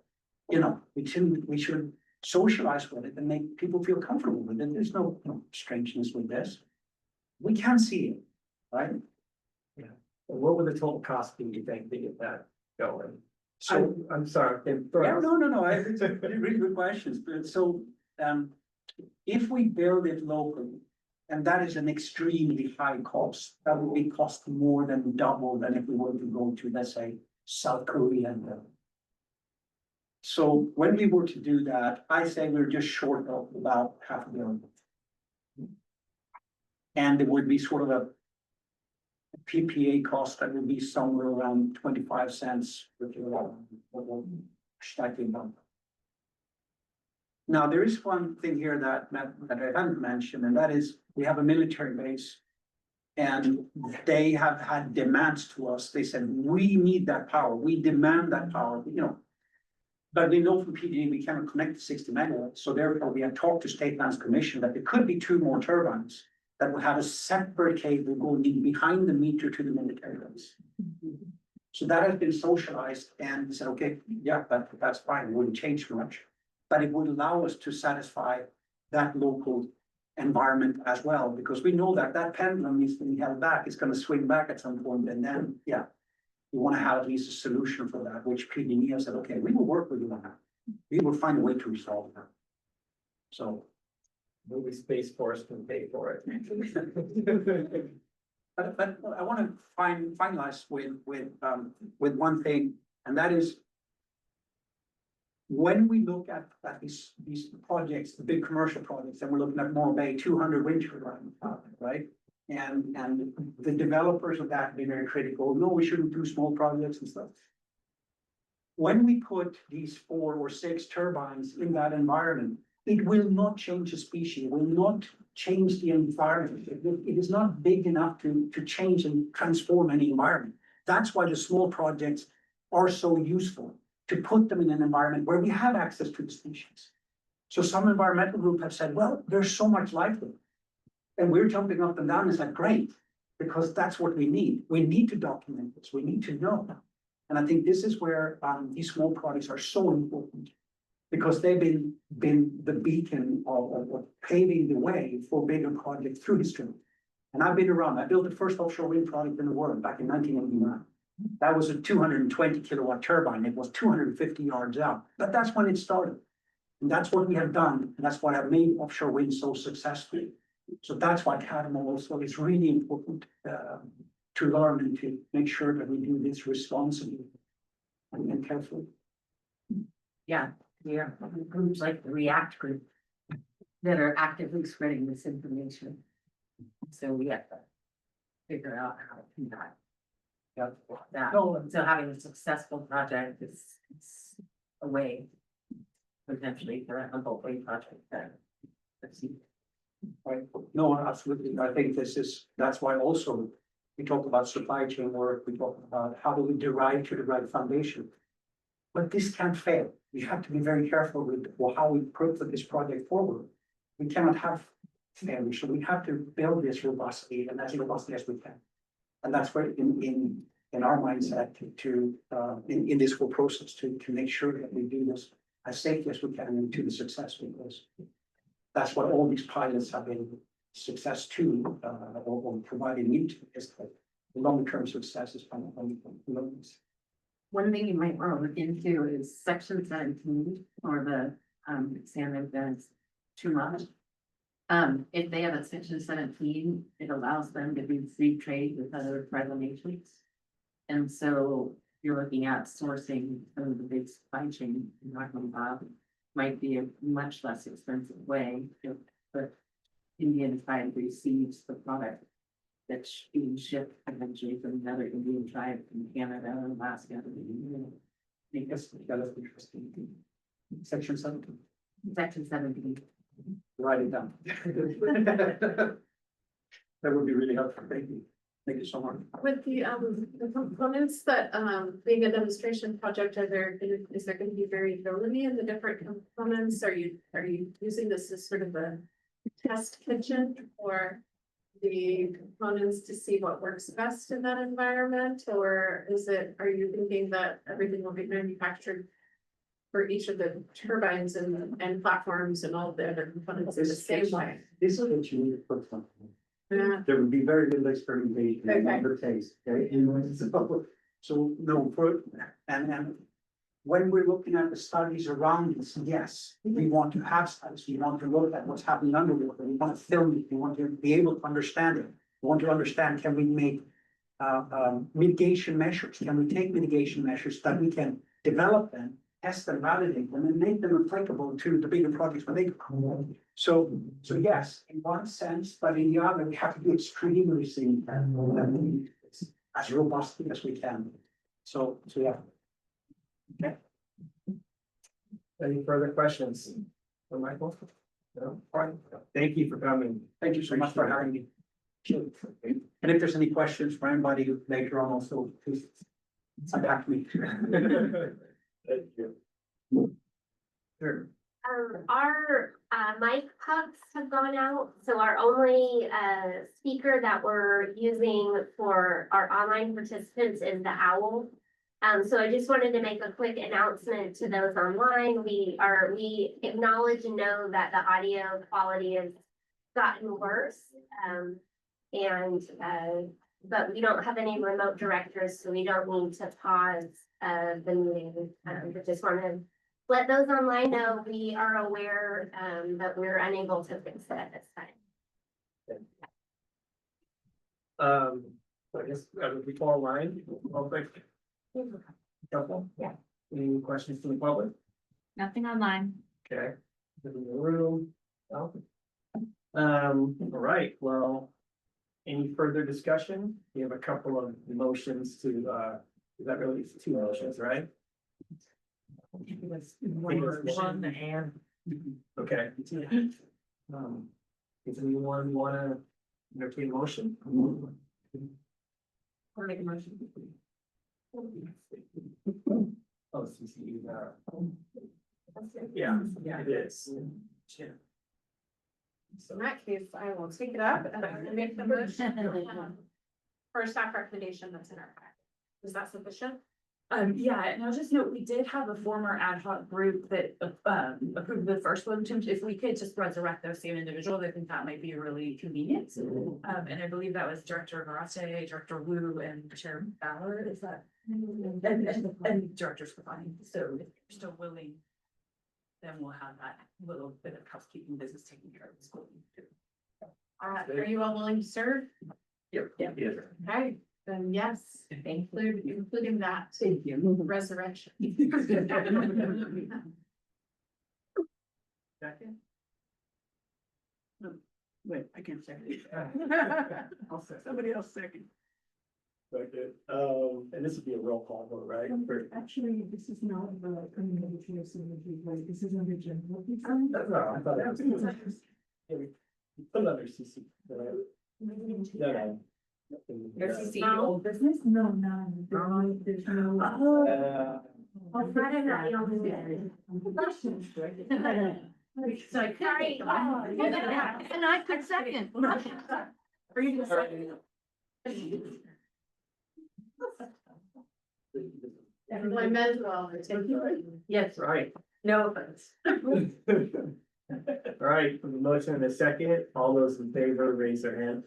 We should socialize with it and make people feel comfortable with it. There's no strangeness with this. We can see it, right? Yeah. What would the total cost be, you think, to get that going? So I'm sorry. yeah, no. It's a really good questions. But so if we build it locally, and that is an extremely high cost, that would be cost more than double than if we were to go to, let's say, South Korea. So when we were to do that, I say we're just short of about $500 million. And it would be sort of a PPA cost that would be somewhere around 25 cents per kilowatt. Now, there is one thing here that I haven't mentioned, and that is we have a military base. And they have had demands to us. They said, we need that power. We demand that power, But we know from PG&E we cannot connect to 60 megawatts. So therefore, we have talked to State Lands Commission that there could be 2 more turbines that will have a separate cable going in behind the meter to the military base. So that has been socialized, and we said, okay, yeah, that's fine. It wouldn't change much. But it would allow us to satisfy that local environment as well, because we know that pendulum needs to be held back. It's going to swing back at some point, and then, we want to have at least a solution for that, which PG&E has said, okay, we will work with you on that. We will find a way to resolve that. So. Maybe Space Force can pay for it. But I want to finalize with one thing, and that is when we look at these projects, the big commercial projects, and we're looking at Morro Bay, 200 wind turbines, right? And the developers of that be very critical. No, we shouldn't do small projects and stuff. When we put these 4 or 6 turbines in that environment, it will not change the species, it will not change the environment. It is not big enough to change and transform any environment. That's why the small projects are so useful, to put them in an environment where we have access to the species. So some environmental group have said, well, there's so much life there. And we're jumping up and down and said, great, because that's what we need. We need to document this, we need to know. And I think this is where these small projects are so important, because they've been the beacon of paving the way for bigger projects through history. And I've been around, I built the first offshore wind project in the world back in 1989. That was a 220 kilowatt turbine, it was 250 yards out, but that's when it started. And that's what we have done, and that's what have made offshore wind so successful. So that's why Catamount also is really important to learn and to make sure that we do this responsibly and carefully. Yeah, groups like the React group that are actively spreading this information. So we have to figure out how to do that. That, so having a successful project is a way potentially for a Humboldt Way project that. Right, no, absolutely, I think that's why also we talk about supply chain work, we talk about how do we derive to the right foundation. But this can't fail, we have to be very careful with how we put this project forward. We cannot have failure, so we have to build this robustly and as robustly as we can. And that's where in our mindset in this whole process to make sure that we do this as safely as we can and to the success because that's what all these pilots have been success to, or providing into is the long-term success is from this. One thing you might want to look into is section 17 or the salmon fence too much. If they have a section 17, it allows them to do free trade with other tribal nations. And so you're looking at sourcing some of the big supply chain you're talking about might be a much less expensive way if the Indian tribe receives the product that's being shipped eventually from another Indian tribe from Canada, Alaska. I guess that's interesting. Section 17. Section 17. Write it down. That would be really helpful. Thank you. Thank you so much. With the components that being a demonstration project, is there going to be variability in the different components? Are you using this as sort of a test kitchen for the components to see what works best in that environment? Or are you thinking that everything will be manufactured for each of the turbines and platforms and all the other components in the same way? This is what you need to put something. Yeah. There would be very little experimentation in Okay. the taste, okay? So no, and when we're looking at the studies around this, yes, we want to have studies, we want to look at what's happening underwater, we want to film it, we want to be able to understand it. We want to understand, can we make mitigation measures? Can we take mitigation measures that we can develop them, test them, validate them, and make them applicable to the bigger projects when they come? So yes, in one sense, but in the other, we have to be extremely safe and as robustly as we can. So yeah. Okay. Any further questions for Michael? No, fine. Thank you for coming. Thank you so much for having me. And if there's any questions for anybody later on also, please contact me. Thank you. Sure. Our mic pucks have gone out, so our only speaker that we're using for our online participants is the OWL. So I just wanted to make a quick announcement to those online. We acknowledge and know that the audio quality has gotten worse. And but we don't have any remote directors, so we don't need to pause the meeting. But just want to let those online know we are aware that we're unable to fix it at this time. I guess, we fall line, real quick. Couple? Yeah. Any questions from the public? Nothing online. Okay. In the room. No? All right, well, any further discussion? We have a couple of motions to, is that really, it's two motions, right? One and. Okay. Does anyone wanna entertain a motion? Or make a motion. Oh, CC, yeah, it is. Yeah. In that case, I will take it up and make the motion for a staff recommendation that's in our packet. Is that sufficient? Yeah, and I'll just note, we did have a former ad hoc group that approved the first one, Tim, if we could just resurrect those same individuals, I think that might be really convenient. And I believe that was Director Garate, Director Wu, and Chair Ballard, is that? And Director Sclafani, so if you're still willing, then we'll have that little bit of housekeeping business taken care of. Are you all willing to serve? Yep. Okay, then yes, including that Thank you. resurrection. Second? Wait, I can't say. Somebody else second. Okay, and this would be a roll call vote, right? Actually, this is not the community synergy, right? This is under general. That's not, I thought that was. Yeah, we put it under CC. right? No. Old business? No, none. There's no. Oh, Friday night, you don't do So I could take them. And I could second. Are you gonna second? I might as well. Yes, Right. no offense. All right, for the motion and a second, all those in favor, raise their hand.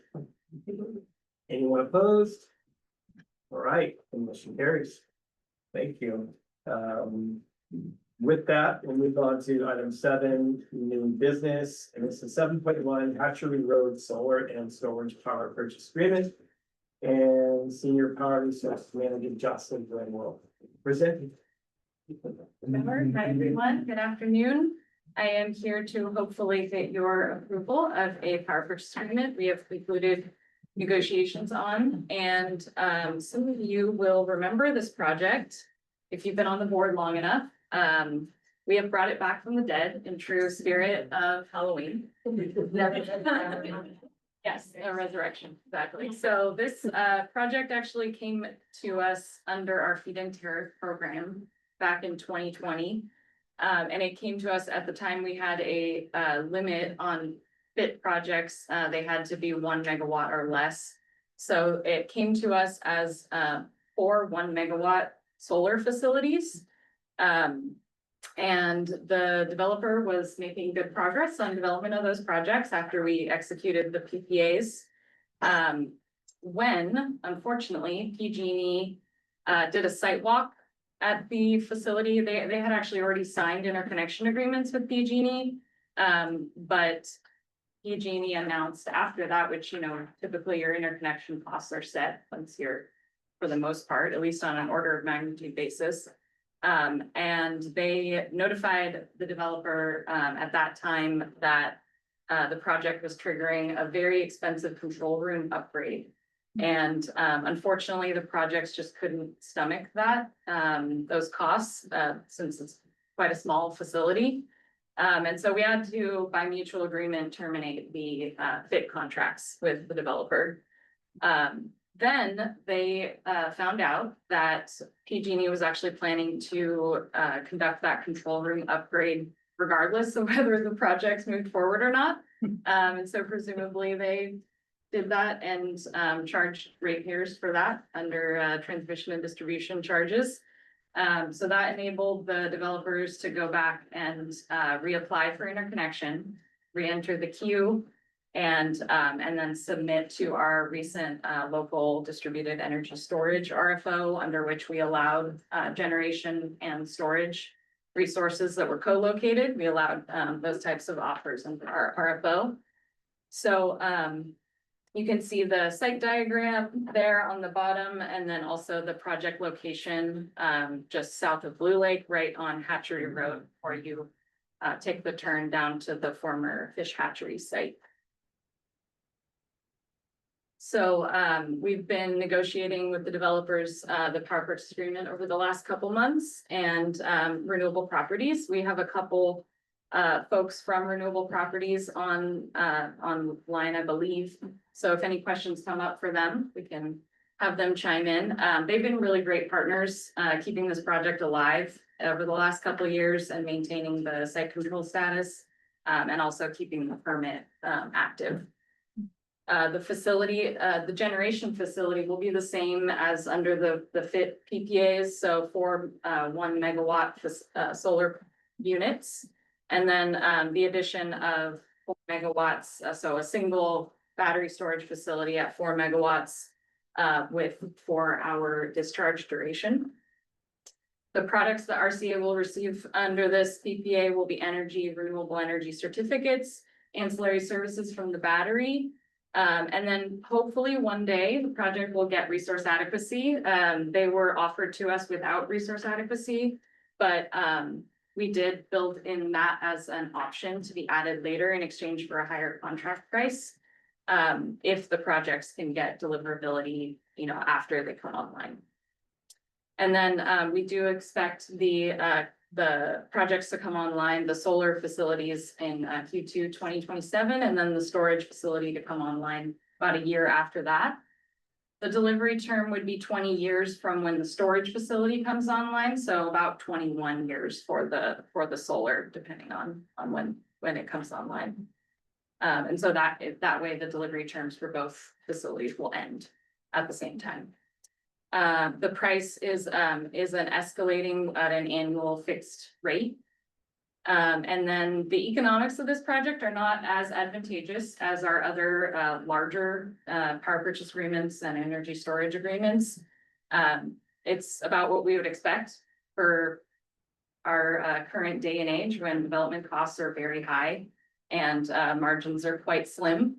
Anyone opposed? All right, the motion carries. Thank you. With that, we'll move on to item 7, new business, and this is 7.1 Hatchery Road Solar and Storage Power Purchase Agreement. And Senior Power Resource Manager Jocelyn Glenwell presenting. Hi, everyone. Good afternoon. I am here to hopefully get your approval of a power purchase agreement we have concluded negotiations on. And some of you will remember this project if you've been on the board long enough. We have brought it back from the dead in true spirit of Halloween. Yes, a resurrection, exactly. So this project actually came to us under our feed-in tariff program back in 2020. And it came to us at the time we had a limit on FIT projects. They had to be 1 megawatt or less. So it came to us as 4 1 megawatt solar facilities. And the developer was making good progress on development of those projects after we executed the PPAs. When unfortunately PG&E did a site walk at the facility, they had actually already signed interconnection agreements with PG&E. But PG&E announced after that, which, you know, typically your interconnection costs are set once you're, for the most part, at least on an order of magnitude basis. And they notified the developer at that time that the project was triggering a very expensive control room upgrade. And unfortunately, the projects just couldn't stomach that, those costs, since it's quite a small facility. And so we had to, by mutual agreement, terminate the FIT contracts with the developer. Then they found out that PG&E was actually planning to conduct that control room upgrade regardless of whether the projects moved forward or not. And so presumably they did that and charged ratepayers for that under transmission and distribution charges. So that enabled the developers to go back and reapply for interconnection, re-enter the queue. And then submit to our recent local distributed energy storage RFO, under which we allowed generation and storage resources that were co-located. We allowed those types of offers under our RFO. So you can see the site diagram there on the bottom, and then also the project location just south of Blue Lake, right on Hatchery Road, where you take the turn down to the former fish hatchery site. So we've been negotiating with the developers, the power purchase agreement over the last couple months, and Renewable Properties. We have a couple folks from Renewable Properties on line, I believe. So if any questions come up for them, we can have them chime in. They've been really great partners, keeping this project alive over the last couple of years and maintaining the site control status, and also keeping the permit active. The facility, the generation facility will be the same as under the FIT PPAs, so for 1 megawatt solar units. And then the addition of 4 megawatts, so a single battery storage facility at 4 megawatts with 4-hour discharge duration. The products that RCA will receive under this PPA will be renewable energy certificates, ancillary services from the battery. And then hopefully one day the project will get resource adequacy. They were offered to us without resource adequacy, but we did build in that as an option to be added later in exchange for a higher contract price. If the projects can get deliverability, after they come online. And then we do expect the projects to come online, the solar facilities in Q2 2027, and then the storage facility to come online about a year after that. The delivery term would be 20 years from when the storage facility comes online, so about 21 years for the solar, depending on when it comes online. And so that way the delivery terms for both facilities will end at the same time. The price is an escalating at an annual fixed rate. And then the economics of this project are not as advantageous as our other larger power purchase agreements and energy storage agreements. It's about what we would expect for our current day and age, when development costs are very high and margins are quite slim.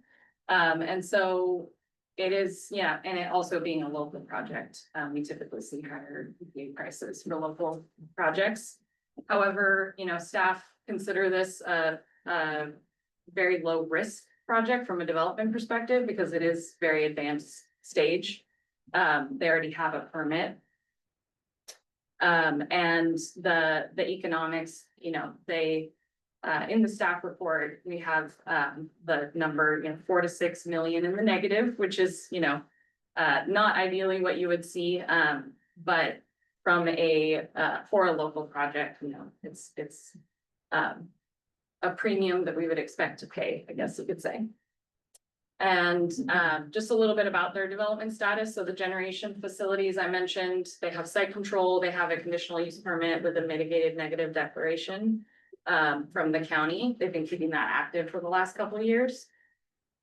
And so it is, and it also being a local project, we typically see higher PPA prices for local projects. However, staff consider this a very low risk project from a development perspective because it is very advanced stage. They already have a permit. And the economics, they in the staff report, we have the number, 4 to 6 million in the negative, which is, not ideally what you would see. But from for a local project, it's a premium that we would expect to pay, I guess you could say. And just a little bit about their development status. So the generation facilities I mentioned, they have site control, they have a conditional use permit with a mitigated negative declaration from the county. They've been keeping that active for the last couple of years.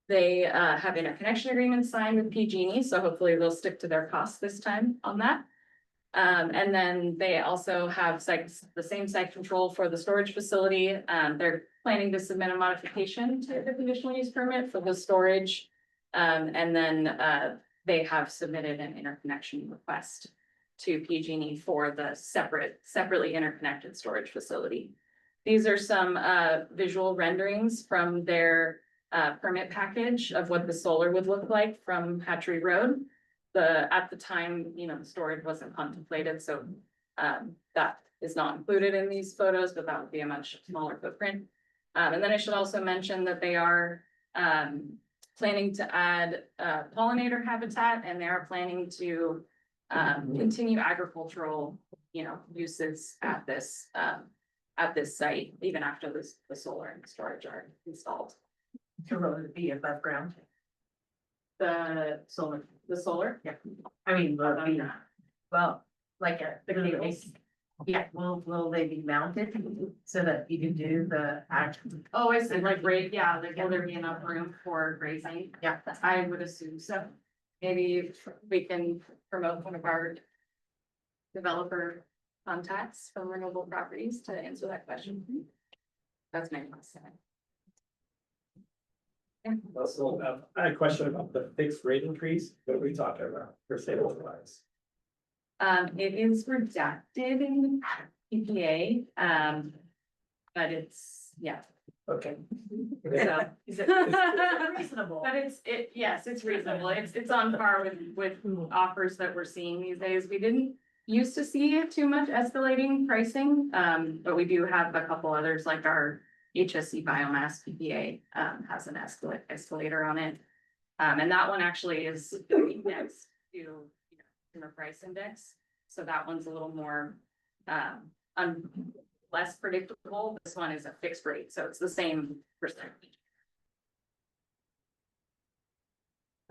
They have interconnection agreements signed with PG&E, so hopefully they'll stick to their costs this time on that. And then they also have the same site control for the storage facility. They're planning to submit a modification to the conditional use permit for the storage. And then they have submitted an interconnection request to PG&E for the separately interconnected storage facility. These are some visual renderings from their permit package of what the solar would look like from Hatchery Road. At the time, the storage wasn't contemplated, so that is not included in these photos, but that would be a much smaller footprint. And then I should also mention that they are planning to add pollinator habitat, and they are planning to continue agricultural, uses at this site, even after the solar and storage are installed. To really be above ground. The solar, Yeah. I mean, well, like the cables. Yeah, will they be mounted so that you can do the actual? Oh, I see, like, right, yeah, like, will there be enough room for grazing? Yeah. I would assume so. Maybe we can promote one of our developer contacts from Renewable Properties to answer that question. That's my last. Also, I had a question about the fixed rate increase. What are we talking about for stable wise? It is redacted in PPA, but it's, yeah. Okay. So. Reasonable. But yes, it's reasonable. It's on par with offers that we're seeing these days. We didn't used to see it too much escalating pricing. But we do have a couple others like our HSC biomass PPA, has an escalator on it. And that one actually is indexed to, consumer price index. So that one's a little more, less predictable. This one is a fixed rate, so it's the same percentage.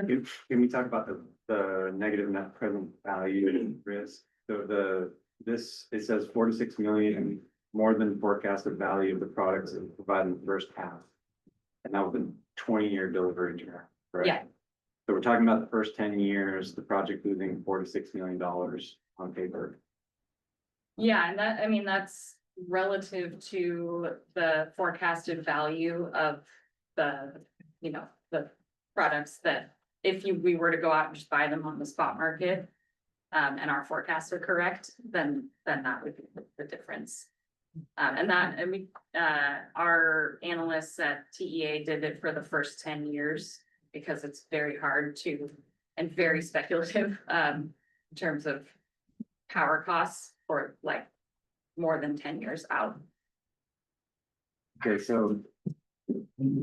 Can we talk about the negative net present value risk? So it says 4 to 6 million more than forecasted value of the products that were provided in the first half. And that was a 20-year delivery term, right? Yeah. So we're talking about the first 10 years, the project losing $4 to $6 million on paper. Yeah, and that's relative to the forecasted value of the products that we were to go out and just buy them on the spot market, and our forecasts are correct, then that would be the difference. Our analysts at TEA did it for the first 10 years because it's very hard to, and very speculative, in terms of power costs for like more than 10 years out. Okay, so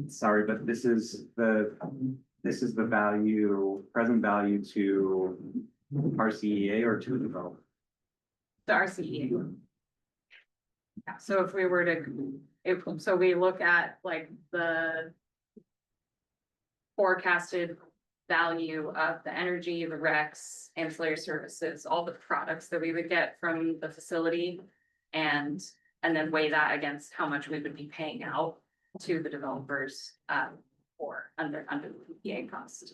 sorry, but this is the present value to RCEA or to the developer? The RCEA. Yeah, so if we were to, so we look at like the forecasted value of the energy, the RECs, ancillary services, all the products that we would get from the facility, and then weigh that against how much we would be paying out to the developers for under the PPA cost.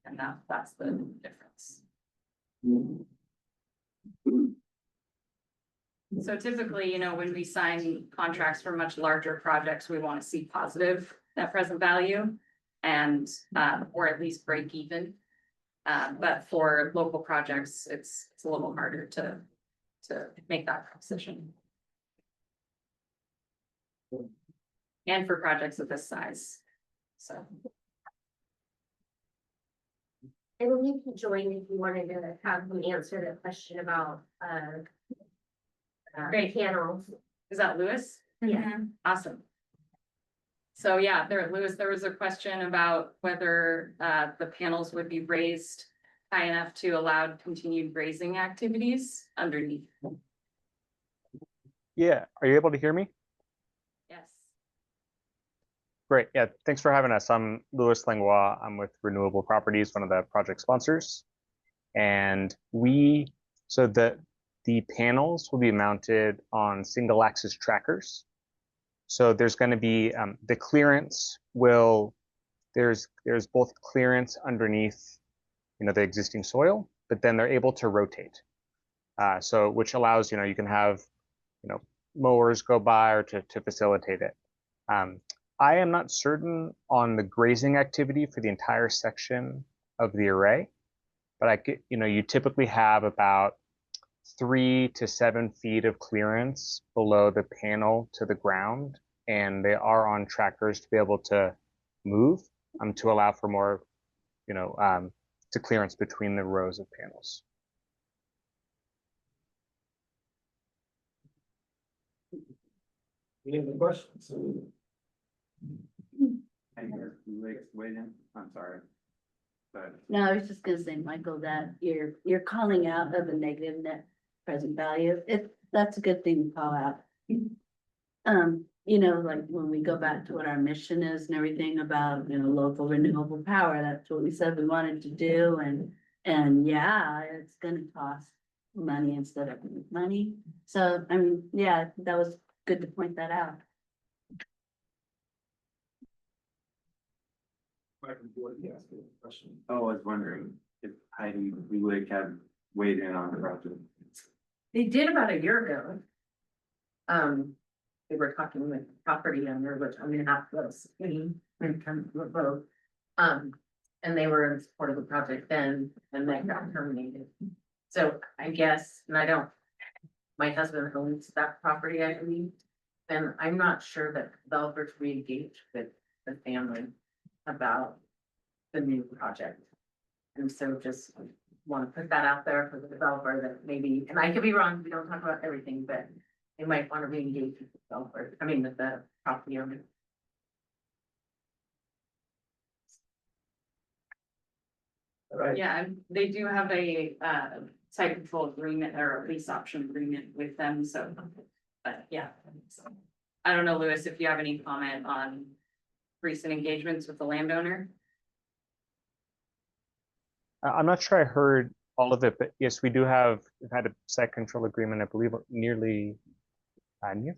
And that's the difference. So typically, when we sign contracts for much larger projects, we want to see positive net present value and or at least break even. But for local projects, it's a little harder to make that decision. And for projects of this size, so. And you can join if you wanted to have them answer the question about Great. panels. Is that Lewis? Yeah. Awesome. So yeah, Lewis, there was a question about whether the panels would be raised high enough to allow continued grazing activities underneath. Yeah, are you able to hear me? Yes. Great, yeah, thanks for having us. I'm Louis Langlois. I'm with Renewable Properties, one of the project sponsors. And so the panels will be mounted on single axis trackers. So there's going to be the clearance there's both clearance underneath the existing soil, but then they're able to rotate. So which allows you can have mowers go by or to facilitate it. I am not certain on the grazing activity for the entire section of the array, but you typically have about 3 to 7 feet of clearance below the panel to the ground, and they are on trackers to be able to move to allow for more, to clearance between the rows of panels. Any other questions? Wait in, I'm sorry. But No, I was just gonna say, Michael, that you're calling out of a negative net present value. That's a good thing to call out. Like when we go back to what our mission is and everything about, local renewable power, that's what we said we wanted to do. And yeah, it's gonna cost money instead of money. So, I mean, yeah, that was good to point that out. Oh, I was wondering if Heidi Lewick had weighed in on the project. They did about a year ago. They were talking with property owner, which I'm gonna have to see and come to a vote. And they were in support of the project then, and that got terminated. So I guess, and I don't, my husband owns that property, I believe. And I'm not sure that developers re-engaged with the family about the new project. And so just want to put that out there for the developer that maybe, and I could be wrong, we don't talk about everything, but they might want to re-engage with the developer, I mean, with the property owner. Yeah, and they do have a site control agreement or a lease option agreement with them, so, but yeah. So, I don't know, Louis, if you have any comment on recent engagements with the landowner? I'm not sure I heard all of it, but yes, we've had a site control agreement, I believe, nearly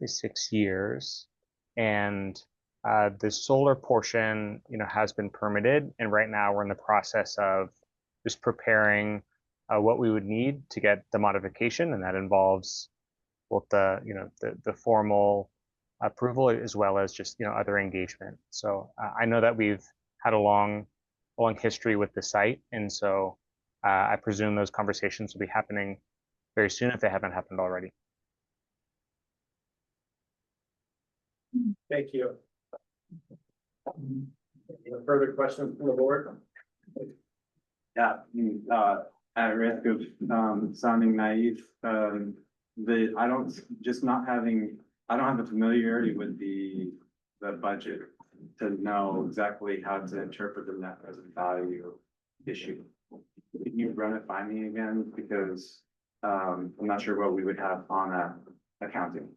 6 years. And the solar portion, has been permitted. And right now we're in the process of just preparing what we would need to get the modification. And that involves both the formal approval as well as just, other engagement. So I know that we've had a long history with the site. And so I presume those conversations will be happening very soon if they haven't happened already. Thank you. Any further questions from the board? Yeah, at risk of sounding naive, I don't have the familiarity with the budget to know exactly how to interpret the net present value issue. Can you run it by me again? Because I'm not sure what we would have on that accounting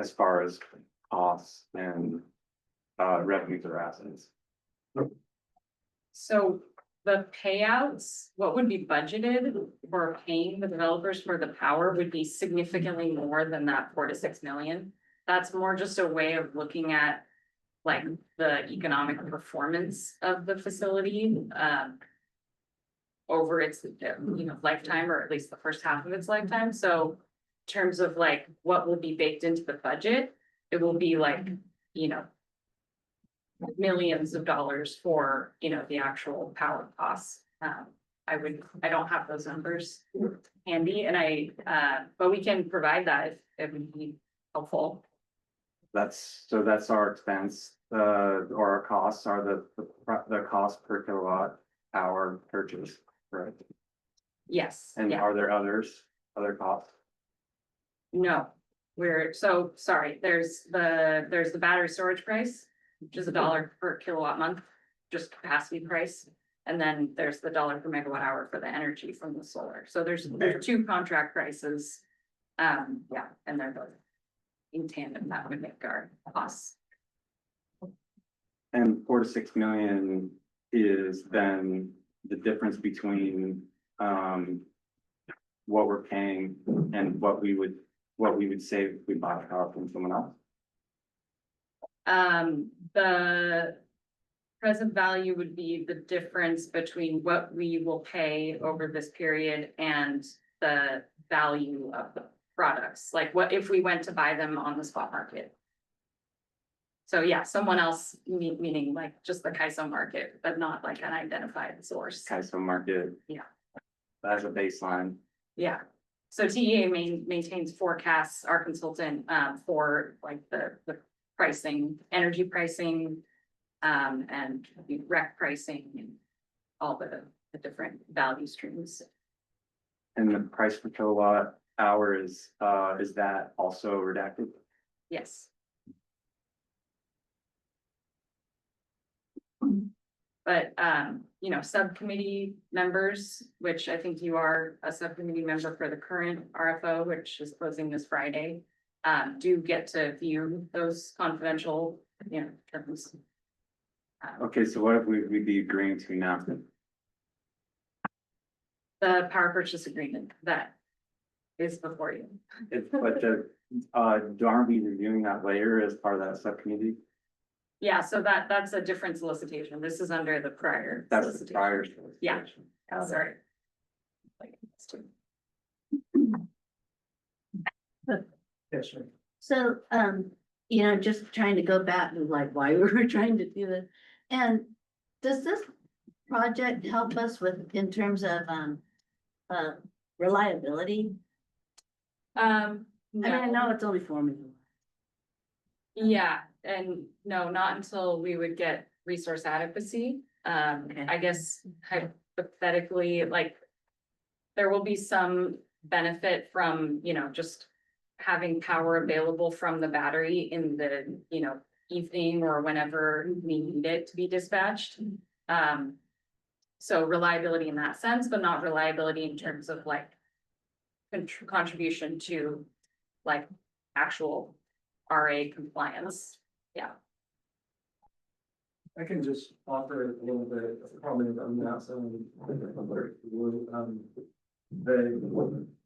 as far as costs and revenues or assets. So the payouts, what would be budgeted for paying the developers for the power would be significantly more than that 4 to 6 million. That's more just a way of looking at like the economic performance of the facility over its lifetime, or at least the first half of its lifetime. So in terms of like what will be baked into the budget, it will be like, millions of dollars for, the actual power costs. I don't have those numbers handy, and but we can provide that if it would be helpful. That's our expense, or our costs are the cost per kilowatt hour purchase, correct? Yes. And yeah. are there other costs? No, sorry, there's the battery storage price, which is $1 per kilowatt month, just capacity price. And then there's the $1 per megawatt hour for the energy from the solar. So there's 2 contract prices. And they're both in tandem. That would make our costs. And 4 to 6 million is then the difference between what we're paying and what we would save if we bought power from someone else. The present value would be the difference between what we will pay over this period and the value of the products. Like what if we went to buy them on the spot market? So yeah, someone else, meaning like just the CAISO market, but not like an identified source. CAISO market. Yeah. As a baseline. Yeah. So TEA maintains forecasts, our consultant, for like the pricing, energy pricing, and the rec pricing and all the different value streams. And the price per kilowatt hour is that also redacted? Yes. But, subcommittee members, which I think you are a subcommittee member for the current RFO, which is closing this Friday, do get to view those confidential, terms. Okay, so what if we'd be agreeing to now? The power purchase agreement that is before you. It's, but aren't we reviewing that later as part of that subcommittee? Yeah, so that's a different solicitation. This is under the prior. That's the solicitation. prior. Yeah. Oh, sorry. Yes, sir. So, just trying to go back to like why we were trying to do this. And does this project help us with, in terms of, reliability? I mean, I know No, it's only formula. yeah, and no, not until we would get resource adequacy. Okay. I guess hypothetically, like. There will be some benefit from, just having power available from the battery in the, evening or whenever we need it to be dispatched. So reliability in that sense, but not reliability in terms of like contribution to like actual RA compliance. Yeah. I can just offer a little bit of comment on that.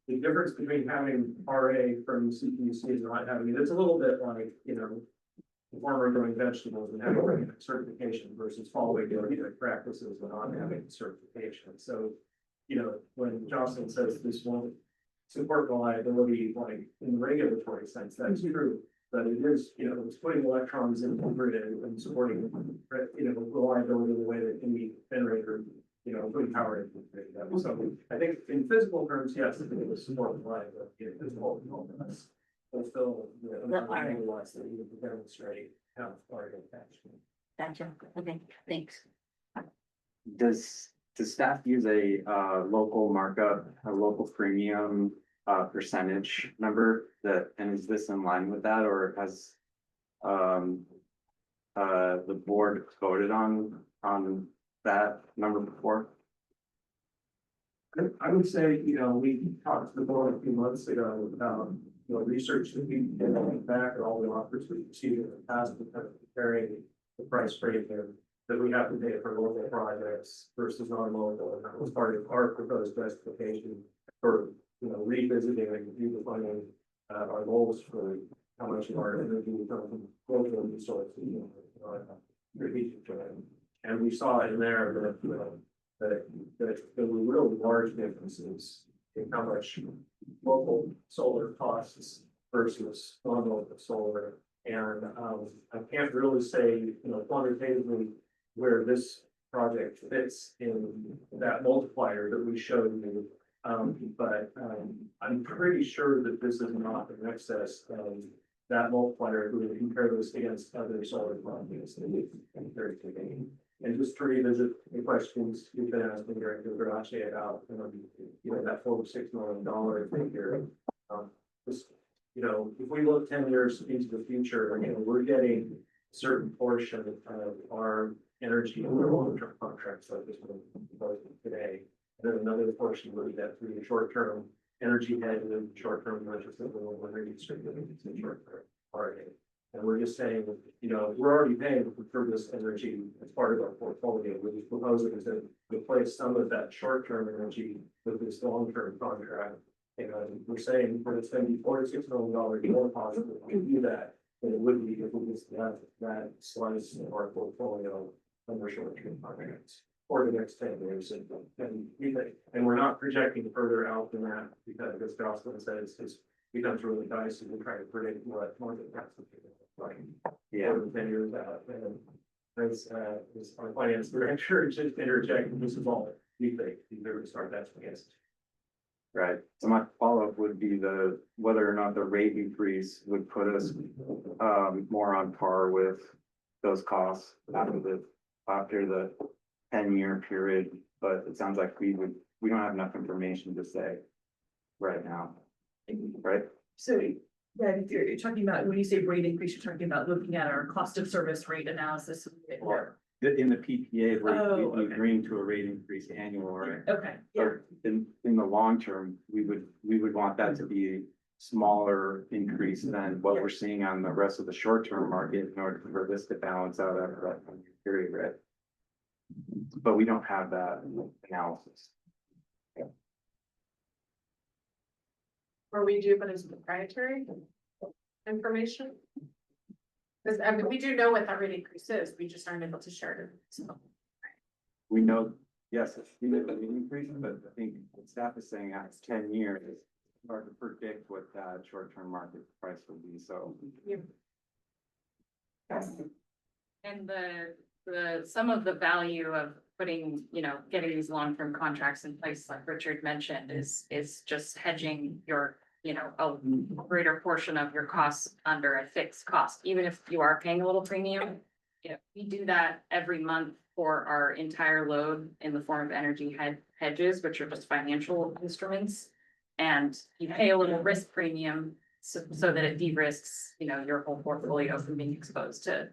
The difference between having RA from CPUC and not having it, it's a little bit like, the farmer growing vegetables and having certification versus following good practices and not having certification. So, when Jocelyn says this won't support reliability, like in the regulatory sense, that's true. But it is, it's putting electrons in the grid and supporting, reliability in the way that any generator, putting power into the grid. So I think in physical terms, yes, I think it was support reliability. In physical terms, fulfill the megawatts that you can demonstrate how far it attached. Gotcha. Okay, thanks. Does staff use a local markup, a local premium percentage number and is this in line with that, or has the board voted on that number before? I would say, we talked to the board a few months ago about, research that we did back at all the offers we received in the past, and kind of comparing the price premium that we have to pay for local projects versus non-local. And that was part of our proposed justification for, revisiting and redefining our goals for how much of our energy will come from local resources, strategic plan. And we saw in there that there were really large differences in how much local solar costs versus non-local solar. And I can't really say, quantitatively where this project fits in that multiplier that we showed you. But I'm pretty sure that this is not in excess of that multiplier if we would compare this against other solar projects that we've compared to. And just to revisit the questions you've been asking Director Garache about, that $4 to $6 million figure. Just, if we look 10 years into the future, we're getting a certain portion of our energy in the long-term contracts like this one proposing today. And then another portion we get through the short-term energy hedge and then short-term purchase of renewable energy certificates and short-term RA. And we're just saying, we're already paying for this energy as part of our portfolio. We're just proposing to replace some of that short-term energy with this long-term contract. And we're saying that it's going to be $4 to $6 million more possible to do that than it would be if we just have that slice of our portfolio under short-term contracts for the next 10 years. And we're not projecting further out than that because, as Jocelyn says, it becomes really dicey to try to predict what market prices are like. Yeah. More than 10 years out. And as our finance director just interject, this is all we think, these are to start asking us. Right, so my follow-up would be whether or not the rate increase would put us more on par with those costs after the 10-year period, but it sounds like we don't have enough information to say right now, right? So, yeah, you're talking about, when you say rate increase, you're talking about looking at our cost of service rate analysis. Or In the PPA, Oh, we're okay. agreeing to a rate increase annual, right? Okay, yeah, Or in the long term, we would want that to be a smaller increase than what we're seeing on the rest of the short-term market in order for this to balance out after that 10-year period, right? But we don't have that analysis. Or we do, but it's proprietary information? Because I mean, we do know what that rate increase is, we just aren't able to share it, so. We know, yes, it's been an increase, but I think what staff is saying after 10 years, it's hard to predict what that short-term market price will be, so. And some of the value of putting, getting these long-term contracts in place, like Richard mentioned, is just hedging your, a greater portion of your costs under a fixed cost, even if you are paying a little premium. We do that every month for our entire load in the form of energy hedges, which are just financial instruments. And you pay a little risk premium so that it de-risks, your whole portfolio from being exposed to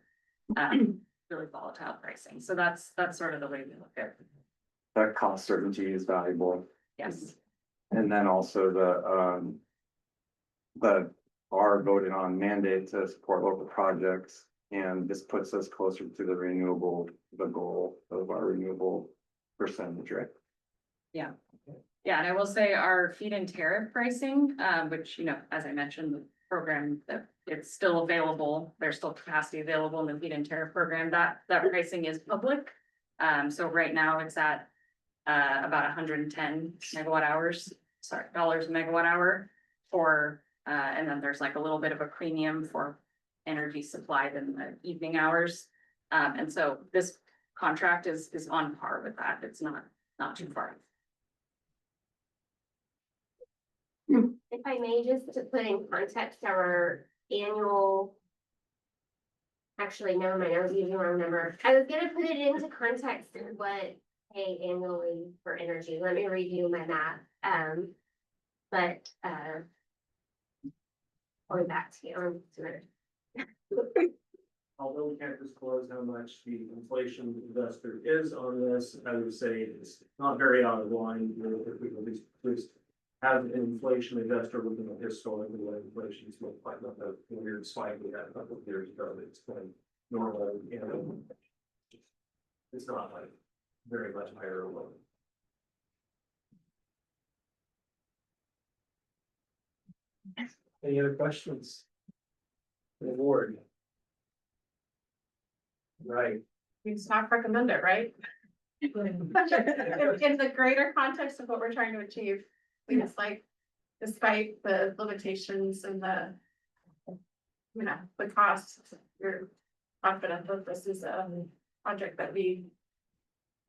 really volatile pricing. So that's sort of the way we look at it. That cost certainty is valuable. Yes. And then also the R voted on mandate to support local projects. And this puts us closer to the goal of our renewable percentage, right? Yeah. Yeah, and I will say our feed-in tariff pricing, which, as I mentioned, the program that it's still available, there's still capacity available in the feed-in tariff program, that pricing is public. So right now it's at about 110 megawatt hours, dollars a megawatt hour for, and then there's like a little bit of a premium for energy supplied in the evening hours. And so this contract is on par with that. It's not too far. If I may, just to put in context, our annual. Actually, never mind, I was using the wrong number. I was gonna put it into context of what pay annually for energy. Let me review my math. But going back to you. Although we can't disclose how much the inflation investor is on this, I would say it's not very out of line. If we at least have an inflation investor looking at historically what inflation's looked like, not the weird spike we had a couple of years ago. It's kind of normal, it's not like very much higher or lower. Any other questions? The board. Right. We staff recommend it, right? In the greater context of what we're trying to achieve, we just like, despite the limitations and the costs, we're confident that this is a project that we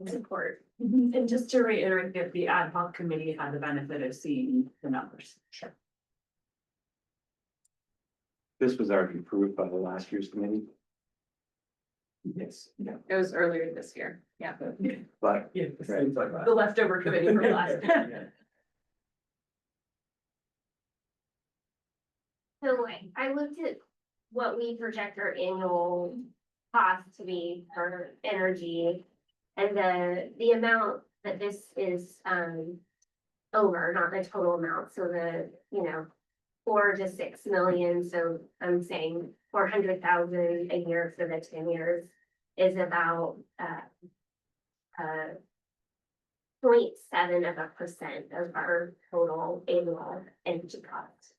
support. And just to reiterate that the ad hoc committee had the benefit of seeing the numbers. Sure. This was already approved by the last year's committee. Yes. Yeah, it was earlier this year. Yeah. But Yeah, it seems like that. The leftover committee from last. So I looked at what we project our annual cost to be for energy. And the amount that this is over, not the total amount, so the, 4 to 6 million, so I'm saying 400,000 a year for the 10 years is about 0.7% of our total annual energy cost.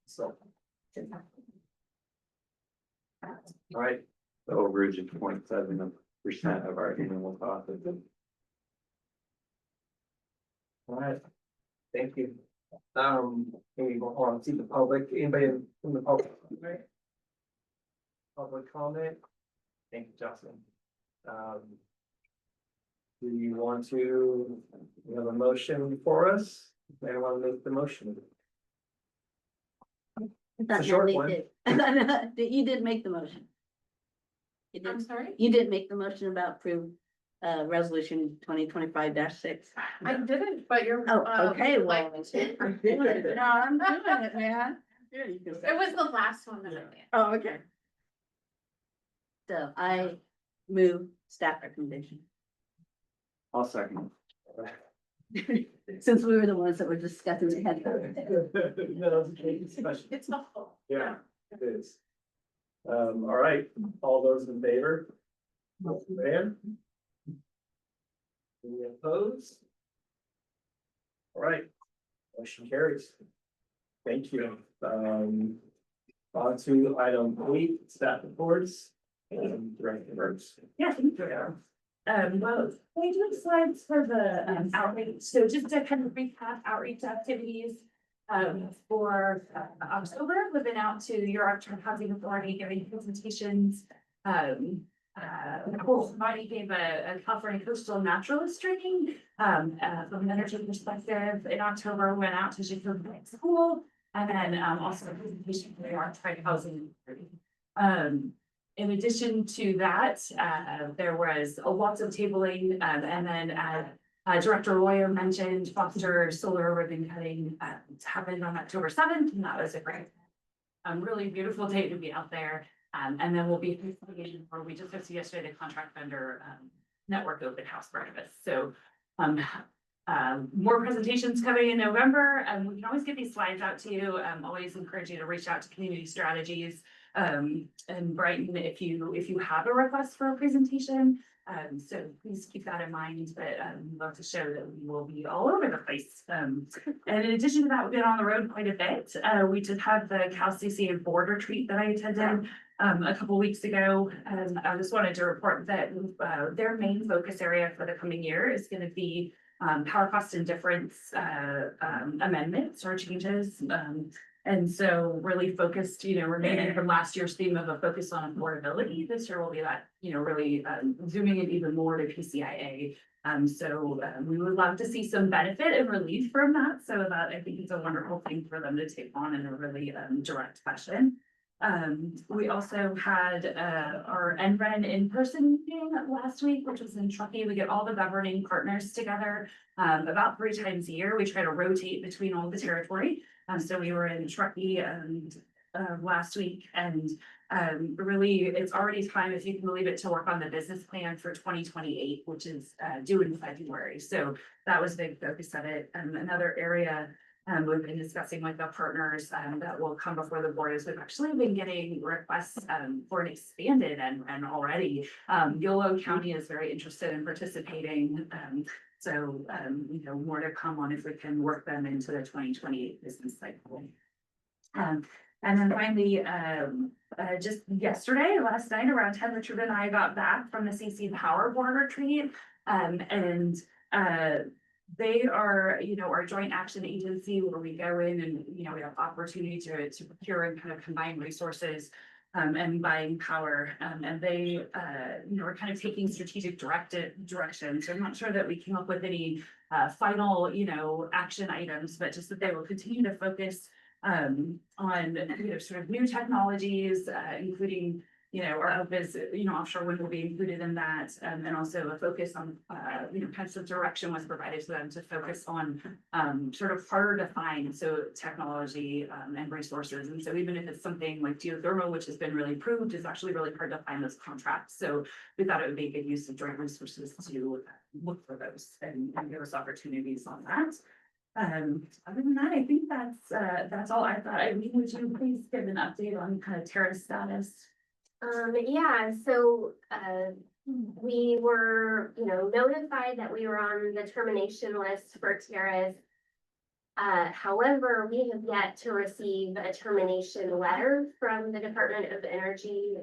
So. All right. the overage of 0.7% of our annual cost. All right, thank you. Can we go on to the public, anybody from the public? Public comment? Thank you, Justin. Do you want to, we have a motion for us? Anyone want to make the motion? I thought a short Natalie one. did. I thought you did make the motion. You I'm did, sorry? you did make the motion about approve resolution 2025-6. I didn't, but you're. Oh, okay, would well, like me to. I'm doing it. No, I'm doing it, man. It was the last one that I did. Oh, okay. So I move staff recommendation. I'll second. Since we were the ones that were discussing ahead. No, it's a great discussion. It's helpful. Yeah, it is. All right, all those in favor? Man? Any opposed? All right, motion carries. Thank you. On to item 8, staff reports and Director Burks. Yeah, thank you. Well, we do slides for the outreach, so just to kind of recap outreach activities. For October, we've been out to your October Housing Authority giving presentations. Nicole Somebody gave a California Coastal Naturalist training, from an energy perspective. In October, we went out to Jacob High School, and then, also a presentation for the Archetype Housing Authority. In addition to that, there was lots of tabling, and then, Director Royer mentioned Foster Solar Ribbon Cutting, happened on October 7th, and that was a great, really beautiful day to be out there. And then we'll be, where we just hosted yesterday, the contract vendor, network open house breakfast. So, more presentations coming in November. We can always get these slides out to you. Always encourage you to reach out to Community Strategies, and Brighton if you have a request for a presentation. So please keep that in mind, but we'd love to show that we will be all over the place. And in addition to that, we've been on the road quite a bit. We did have the CalCCA board retreat that I attended a couple weeks ago. And I just wanted to report that their main focus area for the coming year is going to be power cost indifference amendments or changes. And so really focused, remaining from last year's theme of a focus on affordability. This year will be that, really zooming in even more to PCIA. So we would love to see some benefit and relief from that. So that I think it's a wonderful thing for them to take on in a really direct fashion. We also had our NREN in-person meeting last week, which was in Truckee. We get all the governing partners together about 3 times a year. We try to rotate between all the territory. So we were in Truckee last week, and really it's already time, if you can believe it, to work on the business plan for 2028, which is due in February. So that was a big focus of it. And another area we've been discussing with the partners that will come before the board is we've actually been getting requests for an expanded and already Yolo County is very interested in participating. So more to come on if we can work them into the 2028 business cycle. And then finally, just yesterday, last night around 10, Richard and I got back from the CC Power Board retreat, and they are, our joint action agency where we go in and, we have opportunity to procure and kind of combine resources and buying power. And they, are kind of taking strategic direction. So I'm not sure that we came up with any final, action items, but just that they will continue to focus on, sort of new technologies, including, our hope is, offshore wind will be included in that. And also a focus on, kind of direction was provided to them to focus on sort of harder to find, so technology and resources. And so even if it's something like geothermal, which has been really proved, is actually really hard to find those contracts. So we thought it would be a good use of joint resources to look for those and give us opportunities on that. Other than that, I think that's all I thought. I mean, would you please give an update on kind of Terra's status? Yeah, so we were, notified that we were on the termination list for Terra's. However, we have yet to receive a termination letter from the Department of Energy.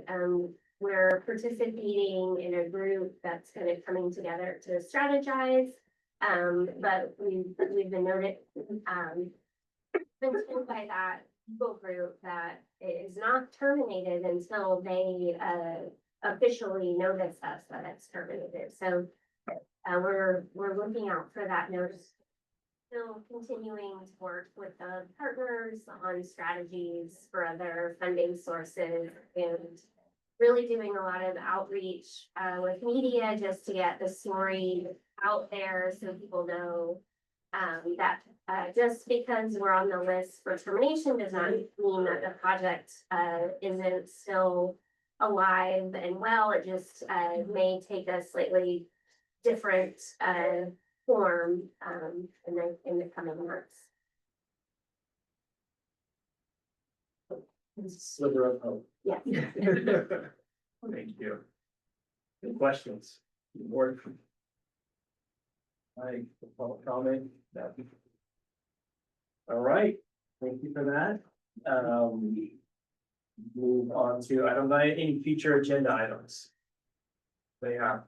We're participating in a group that's kind of coming together to strategize. But we've been noted, been told by that group that it is not terminated until they officially notice us that it's terminated. So we're looking out for that notice. Still continuing to work with the partners on strategies for other funding sources and really doing a lot of outreach with media just to get the story out there so people know that just because we're on the list for termination does not mean that the project isn't still alive and well. It just may take a slightly different form in the coming months. Sliver of hope. Yeah. Thank you. Good questions. Board. Public comment. All right, thank you for that. Move on to item 9, any future agenda items? They have.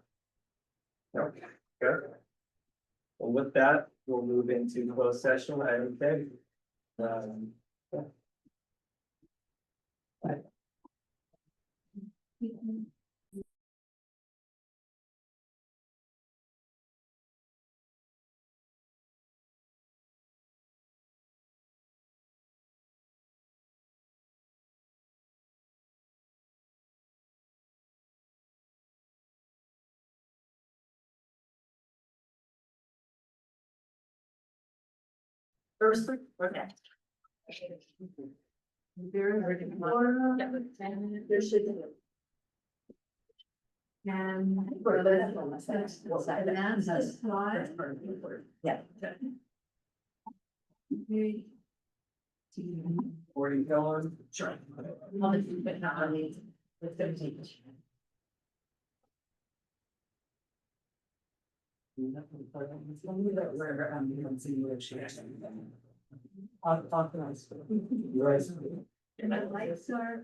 Okay, good. Well, with that, we'll move into closed session, item 10. Yeah. First, okay. There should be. And. For yeah. Where you going? Sure. But not only with 15.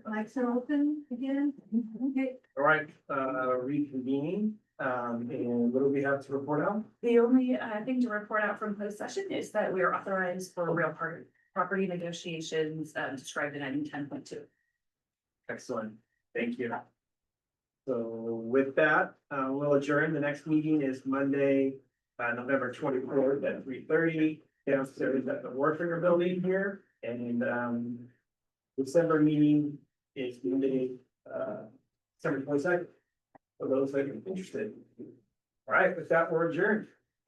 Lights are open again. Okay. All right, reconvening, and what do we have to report out? The only thing to report out from closed session is that we are authorized for real property negotiations described in item 10.2. Excellent, thank you. So with that, we'll adjourn. The next meeting is Monday, November 24th at 3:30 downstairs at the Warfinger Building here. And December meeting is Monday, December 22nd, for those that are interested. All right, with that, we're adjourned.